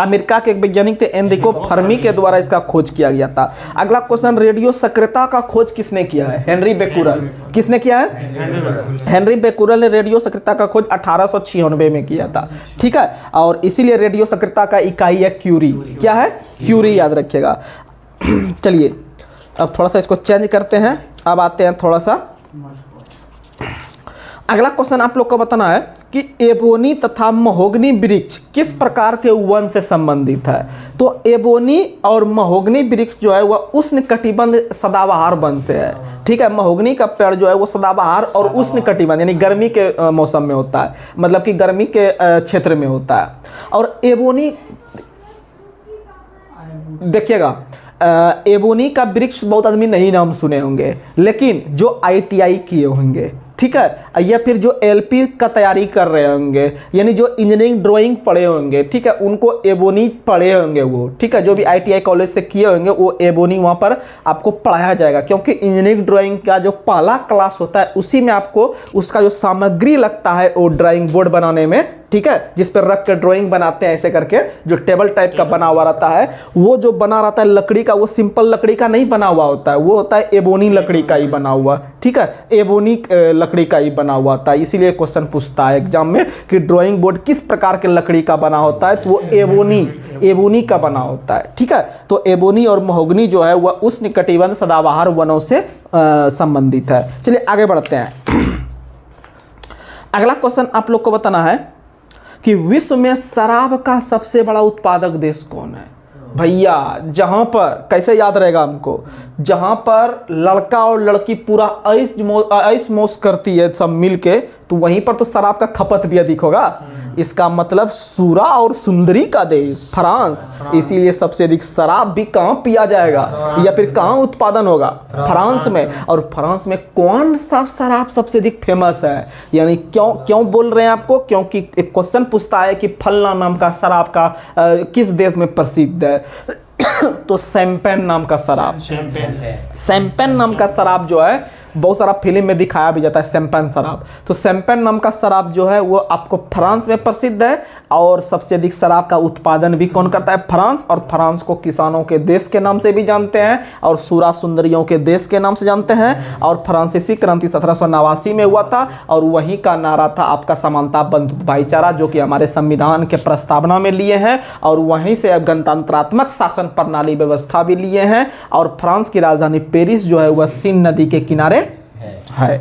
अमेरिका के एक वैज्ञानिक थे एनरिको फर्मी के द्वारा इसका खोज किया गया था। अगला क्वेश्चन रेडियो सक्रियता का खोज किसने किया है? Henry Becquerel. किसने किया है? हेनरी बेकुरल ने रेडियो सक्रियता का खोज 1896 में किया था, ठीक है, और इसीलिए रेडियो सक्रियता का इकाई है क्यूरी। क्या है? क्यूरी, याद रखिएगा। चलिए अब थोड़ा सा इसको चेंज करते हैं, अब आते हैं थोड़ा सा। अगला क्वेश्चन आप लोग को बताना है कि एबोनी तथा महोगनी वृक्ष किस प्रकार के वन से संबंधित है? तो एबोनी और महोगनी वृक्ष जो है वह उष्णकटिबंध सदाबहार वन से है, ठीक है। महोगनी का पेड़ जो है वो सदाबहार और उष्णकटिबंध यानी गर्मी के मौसम में होता है, मतलब कि गर्मी के क्षेत्र में होता है। और एबोनी देखिएगा, एबोनी का वृक्ष बहुत आदमी नहीं नाम सुने होंगे, लेकिन जो आईटीआई किए होंगे, ठीक है, या फिर जो एलपी का तैयारी कर रहे होंगे यानी जो इंजीनियरिंग ड्राइंग पढ़े होंगे, ठीक है, उनको एबोनी पढ़े होंगे वो, ठीक है, जो भी आईटीआई कॉलेज से किए होंगे वो एबोनी वहाँ पर आपको पढ़ाया जाएगा, क्योंकि इंजीनियरिंग ड्राइंग का जो पहला क्लास होता है उसी में आपको उसका जो सामग्री लगता है वो ड्राइंग बोर्ड बनाने में, ठीक है, जिस पर रख कर ड्राइंग बनाते हैं ऐसे करके, जो टेबल टाइप का बना हुआ रहता है, वो जो बना रहता है लकड़ी का, वो सिंपल लकड़ी का नहीं बना हुआ होता है, वो होता है एबोनी लकड़ी का ही बना हुआ, ठीक है, एबोनी लकड़ी का ही बना हुआ होता है। इसीलिए क्वेश्चन पूछता है एग्जाम में कि ड्राइंग बोर्ड किस प्रकार के लकड़ी का बना होता है, तो वो एबोनी का बना होता है, ठीक है। तो एबोनी और महोगनी जो है वह उष्णकटिबंध सदाबहार वनों से संबंधित है। चलिए आगे बढ़ते हैं। अगला क्वेश्चन आप लोग को बताना है कि विश्व में शराब का सबसे बड़ा उत्पादक देश कौन है? भैया जहां पर, कैसे याद रहेगा हमको, जहां पर लड़का और लड़की पूरा ऐश मौज करती है सब मिल के, तो वहीं पर तो शराब का खपत भी अधिक होगा। इसका मतलब सूरा और सुंदरी का देश फ्रांस, इसीलिए सबसे अधिक शराब भी कहाँ पिया जाएगा या फिर कहाँ उत्पादन होगा? फ्रांस में। और फ्रांस में कौन सा शराब सबसे अधिक फेमस है? यानी क्यों बोल रहे हैं आपको? क्योंकि एक क्वेश्चन पूछता है कि फलना नाम का शराब का किस देश में प्रसिद्ध है तो शैंपेन नाम का शराब, शैंपेन नाम का शराब जो है बहुत सारा फिल्म में दिखाया भी जाता है शैंपेन शराब। तो शैंपेन नाम का शराब जो है वो आपको फ्रांस में प्रसिद्ध है, और सबसे अधिक शराब का उत्पादन भी कौन करता है? फ्रांस। और फ्रांस को किसानों के देश के नाम से भी जानते हैं और सूरा सुंदरियों के देश के नाम से जानते हैं। और फ्रांसीसी क्रांति 1789 में हुआ था, और वहीं का नारा था आपका समानता, बंधुत्व, भाईचारा, जो कि हमारे संविधान के प्रस्तावना में लिए हैं, और वहीं से अब गणतंत्रात्मक शासन प्रणाली व्यवस्था भी लिए हैं। और फ्रांस की राजधानी पेरिस जो है वह सीन नदी के किनारे है।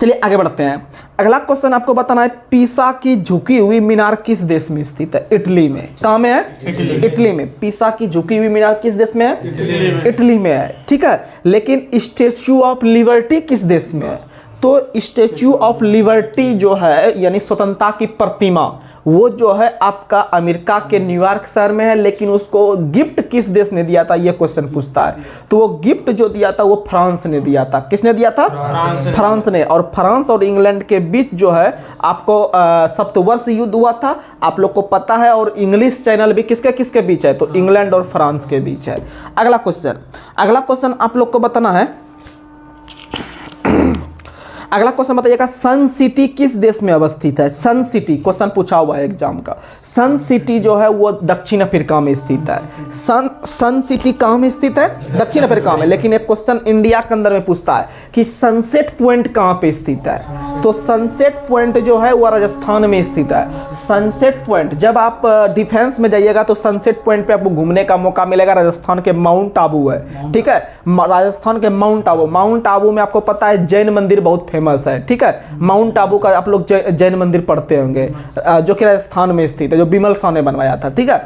चलिए आगे बढ़ते हैं। अगला क्वेश्चन आपको बताना है पीसा की झुकी हुई मीनार किस देश में स्थित है? इटली में। कहाँ में है? इटली में। पीसा की झुकी हुई मीनार किस देश में है? इटली में है, ठीक है। लेकिन स्टैच्यू ऑफ लिबर्टी किस देश में है? तो स्टैच्यू ऑफ लिबर्टी जो है यानी स्वतंत्रता की प्रतिमा, वो जो है आपका अमेरिका के न्यूयॉर्क शहर में है, लेकिन उसको गिफ्ट किस देश ने दिया था ये क्वेश्चन पूछता है। तो वो गिफ्ट जो दिया था वो फ्रांस ने दिया था। किसने दिया था? फ्रांस ने। और फ्रांस और इंग्लैंड के बीच जो है आपको सप्तवर्ष युद्ध हुआ था, आप लोग को पता है। और इंग्लिश चैनल भी किसके किसके बीच है? तो इंग्लैंड और फ्रांस के बीच है। अगला क्वेश्चन आप लोग को बताना है, अगला क्वेश्चन बताइएगा सन सिटी किस देश में अवस्थित है? सन सिटी क्वेश्चन पूछा हुआ है एग्जाम का। सन सिटी जो है वो दक्षिण अफ्रीका में स्थित है। सन सिटी कहाँ में स्थित है? दक्षिण अफ्रीका में। लेकिन एक क्वेश्चन इंडिया के अंदर में पूछता है कि सनसेट पॉइंट कहाँ पे स्थित है? तो सनसेट पॉइंट जो है वो राजस्थान में स्थित है। सनसेट पॉइंट, जब आप डिफेंस में जाइएगा तो सनसेट पॉइंट पे आपको घूमने का मौका मिलेगा। राजस्थान के माउंट आबू है, ठीक है, राजस्थान के माउंट आबू में आपको पता है जैन मंदिर बहुत फेमस है, ठीक है। माउंट आबू का आप लोग जैन मंदिर पढ़ते होंगे, जो कि राजस्थान में स्थित है, जो बिमल शाह ने बनवाया था, ठीक है।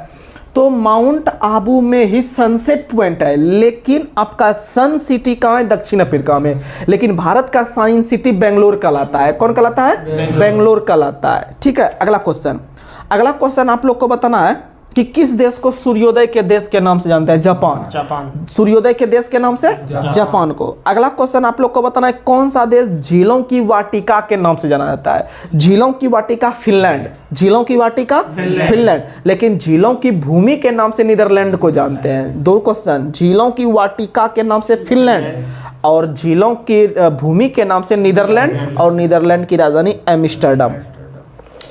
तो माउंट आबू में ही सनसेट पॉइंट है, लेकिन आपका सन सिटी कहाँ है? दक्षिण अफ्रीका में। लेकिन भारत का साइंस सिटी बेंगलोर कहलाता है। कौन कहलाता है? बेंगलोर कहलाता है। ठीक है, अगला क्वेश्चन आप लोग को बताना है कि किस देश को सूर्योदय के देश के नाम से जानते हैं? जापान। सूर्योदय के देश के नाम से जापान को। अगला क्वेश्चन आप लोग को बताना है कौन सा देश झीलों की वाटिका के नाम से जाना जाता है? झीलों की वाटिका फिनलैंड। झीलों की वाटिका फिनलैंड। लेकिन झीलों की भूमि के नाम से नीदरलैंड को जानते हैं। दो क्वेश्चन, झीलों की वाटिका के नाम से फिनलैंड और झीलों की भूमि के नाम से नीदरलैंड, और नीदरलैंड की राजधानी एम्स्टर्डम।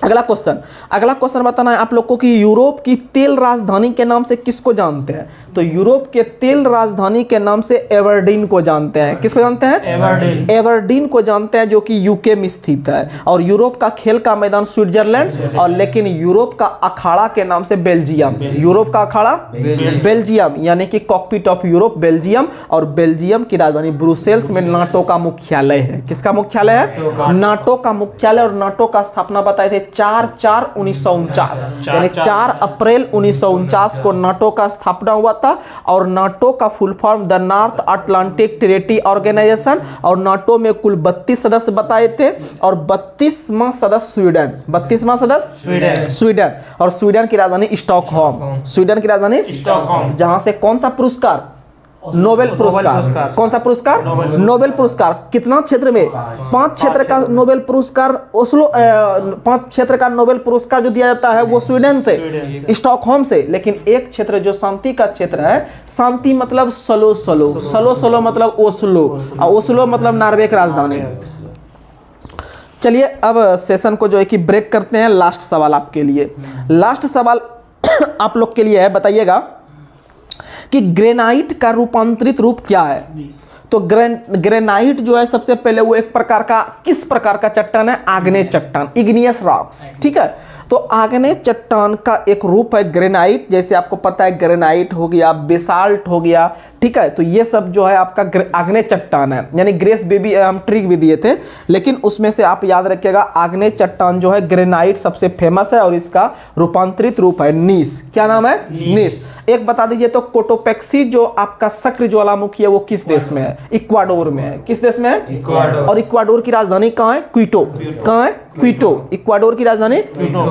अगला क्वेश्चन बताना है आप लोग को कि यूरोप की तेल राजधानी के नाम से किसको जानते हैं? तो यूरोप के तेल राजधानी के नाम से एवर्डीन को जानते हैं। किसको जानते हैं? एवर्डीन को जानते हैं, जो कि यूके में स्थित है। और यूरोप का खेल का मैदान स्विट्जरलैंड, और लेकिन यूरोप का अखाड़ा के नाम से बेल्जियम। यूरोप का अखाड़ा बेल्जियम, यानी कि कॉकपिट ऑफ यूरोप बेल्जियम। और बेल्जियम की राजधानी ब्रुसेल्स में नाटो का मुख्यालय है। किसका मुख्यालय है? नाटो का मुख्यालय। और नाटो का स्थापना बताए थे 4/4/1949, यानी 4 अप्रैल 1949 को नाटो का स्थापना हुआ था। और नाटो का full form the North Atlantic Treaty Organization. और नाटो में कुल 32 सदस्य बताए थे, और 32वां सदस्य स्वीडन। 32वां सदस्य स्वीडन। और स्वीडन की राजधानी स्टॉकहोम। स्वीडन की राजधानी स्टॉकहोम, जहां से कौन सा पुरस्कार? नोबेल पुरस्कार। कौन सा पुरस्कार? नोबेल पुरस्कार। कितना क्षेत्र में? 5 क्षेत्र का नोबेल पुरस्कार ओस्लो 5 क्षेत्र का नोबेल पुरस्कार जो दिया जाता है वो स्वीडन से, स्टॉकहोम से। लेकिन एक क्षेत्र जो शांति का क्षेत्र है, शांति मतलब सलो मतलब ओस्लो, और ओस्लो मतलब नॉर्वे की राजधानी। चलिए अब सेशन को जो है कि ब्रेक करते हैं। लास्ट सवाल आपके लिए, लास्ट सवाल आप लोग के लिए है, बताइएगा कि ग्रेनाइट का रूपांतरित रूप क्या है? तो ग्रेनाइट जो है सबसे पहले वो एक प्रकार का, किस प्रकार का चट्टान है? आग्नेय चट्टान, इग्नियस रॉक्स। ठीक है, तो आग्नेय चट्टान का एक रूप है ग्रेनाइट। जैसे आपको पता है ग्रेनाइट हो गया, बेसाल्ट हो गया। ठीक है, तो ये सब जो है आपका आग्नेय चट्टान है। यानी ग्रेस बेबी हम ट्रिक भी दिए थे, लेकिन उसमें से आप याद रखिएगा आग्नेय चट्टान जो है ग्रेनाइट सबसे फेमस है, और इसका रूपांतरित रूप है नीस। क्या नाम है? नीस। एक बता दीजिए तो कोटोपेक्सी जो आपका सक्र ज्वालामुखी है वो किस देश में है? इक्वाडोर में है। किस देश में है? इक्वाडोर। और इक्वाडोर की राजधानी कहाँ है? क्विटो। कहाँ है? क्विटो। इक्वाडोर की राजधानी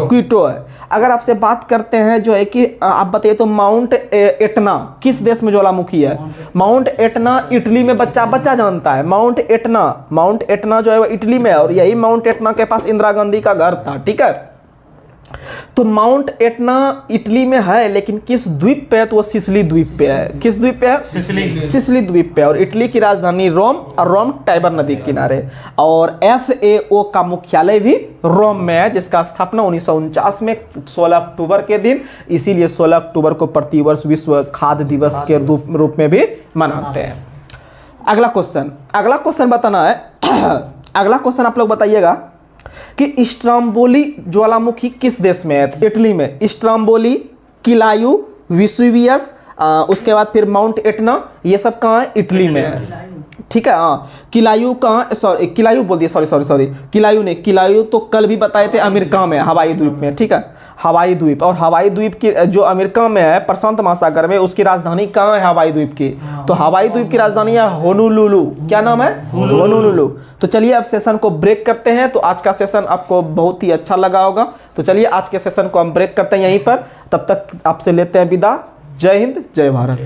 क्विटो है। अगर आपसे बात करते हैं जो है कि आप बताइए तो माउंट एटना किस देश में ज्वालामुखी है? माउंट एटना इटली में बच्चा जानता है। माउंट एटना जो है वो इटली में है, और यही माउंट एटना के पास इंदिरा गांधी का घर था। ठीक है, तो माउंट एटना इटली में है, लेकिन किस द्वीप पे है? तो वो सिसिली द्वीप पे है। किस द्वीप पे है? सिसिली द्वीप पे। और इटली की राजधानी रोम, और रोम टाइबर नदी के किनारे। और FAO का मुख्यालय भी रोम में है, जिसका स्थापना 1949 में 16 अक्टूबर के दिन, इसीलिए 16 अक्टूबर को प्रतिवर्ष विश्व खाद्य दिवस के रूप में भी मनाते हैं। अगला क्वेश्चन बताना है। अगला क्वेश्चन आप लोग बताइएगा कि स्ट्राम्बोली ज्वालामुखी किस देश में है? इटली में। स्ट्राम्बोली, किलायू, विसुवियस, उसके बाद फिर माउंट एटना, ये सब कहाँ है? इटली में है। ठीक है, हाँ। किलायू कहाँ? सॉरी, किलायू बोल दिया, सॉरी, किलायू नहीं, किलायू तो कल भी बताए थे, अमेरिका में, हवाई द्वीप में। ठीक है, हवाई द्वीप। और हवाई द्वीप की जो अमेरिका में है, प्रशांत महासागर में, उसकी राजधानी कहाँ है? हवाई द्वीप की। तो हवाई द्वीप की राजधानी है होनोलुलु। क्या नाम है? होनोलुलु। तो चलिए अब सेशन को ब्रेक करते हैं। तो आज का सेशन आपको बहुत ही अच्छा लगा होगा। तो चलिए आज के सेशन को हम ब्रेक करते हैं यहीं पर। तब तक आपसे लेते हैं विदा। जय हिंद, जय भारत।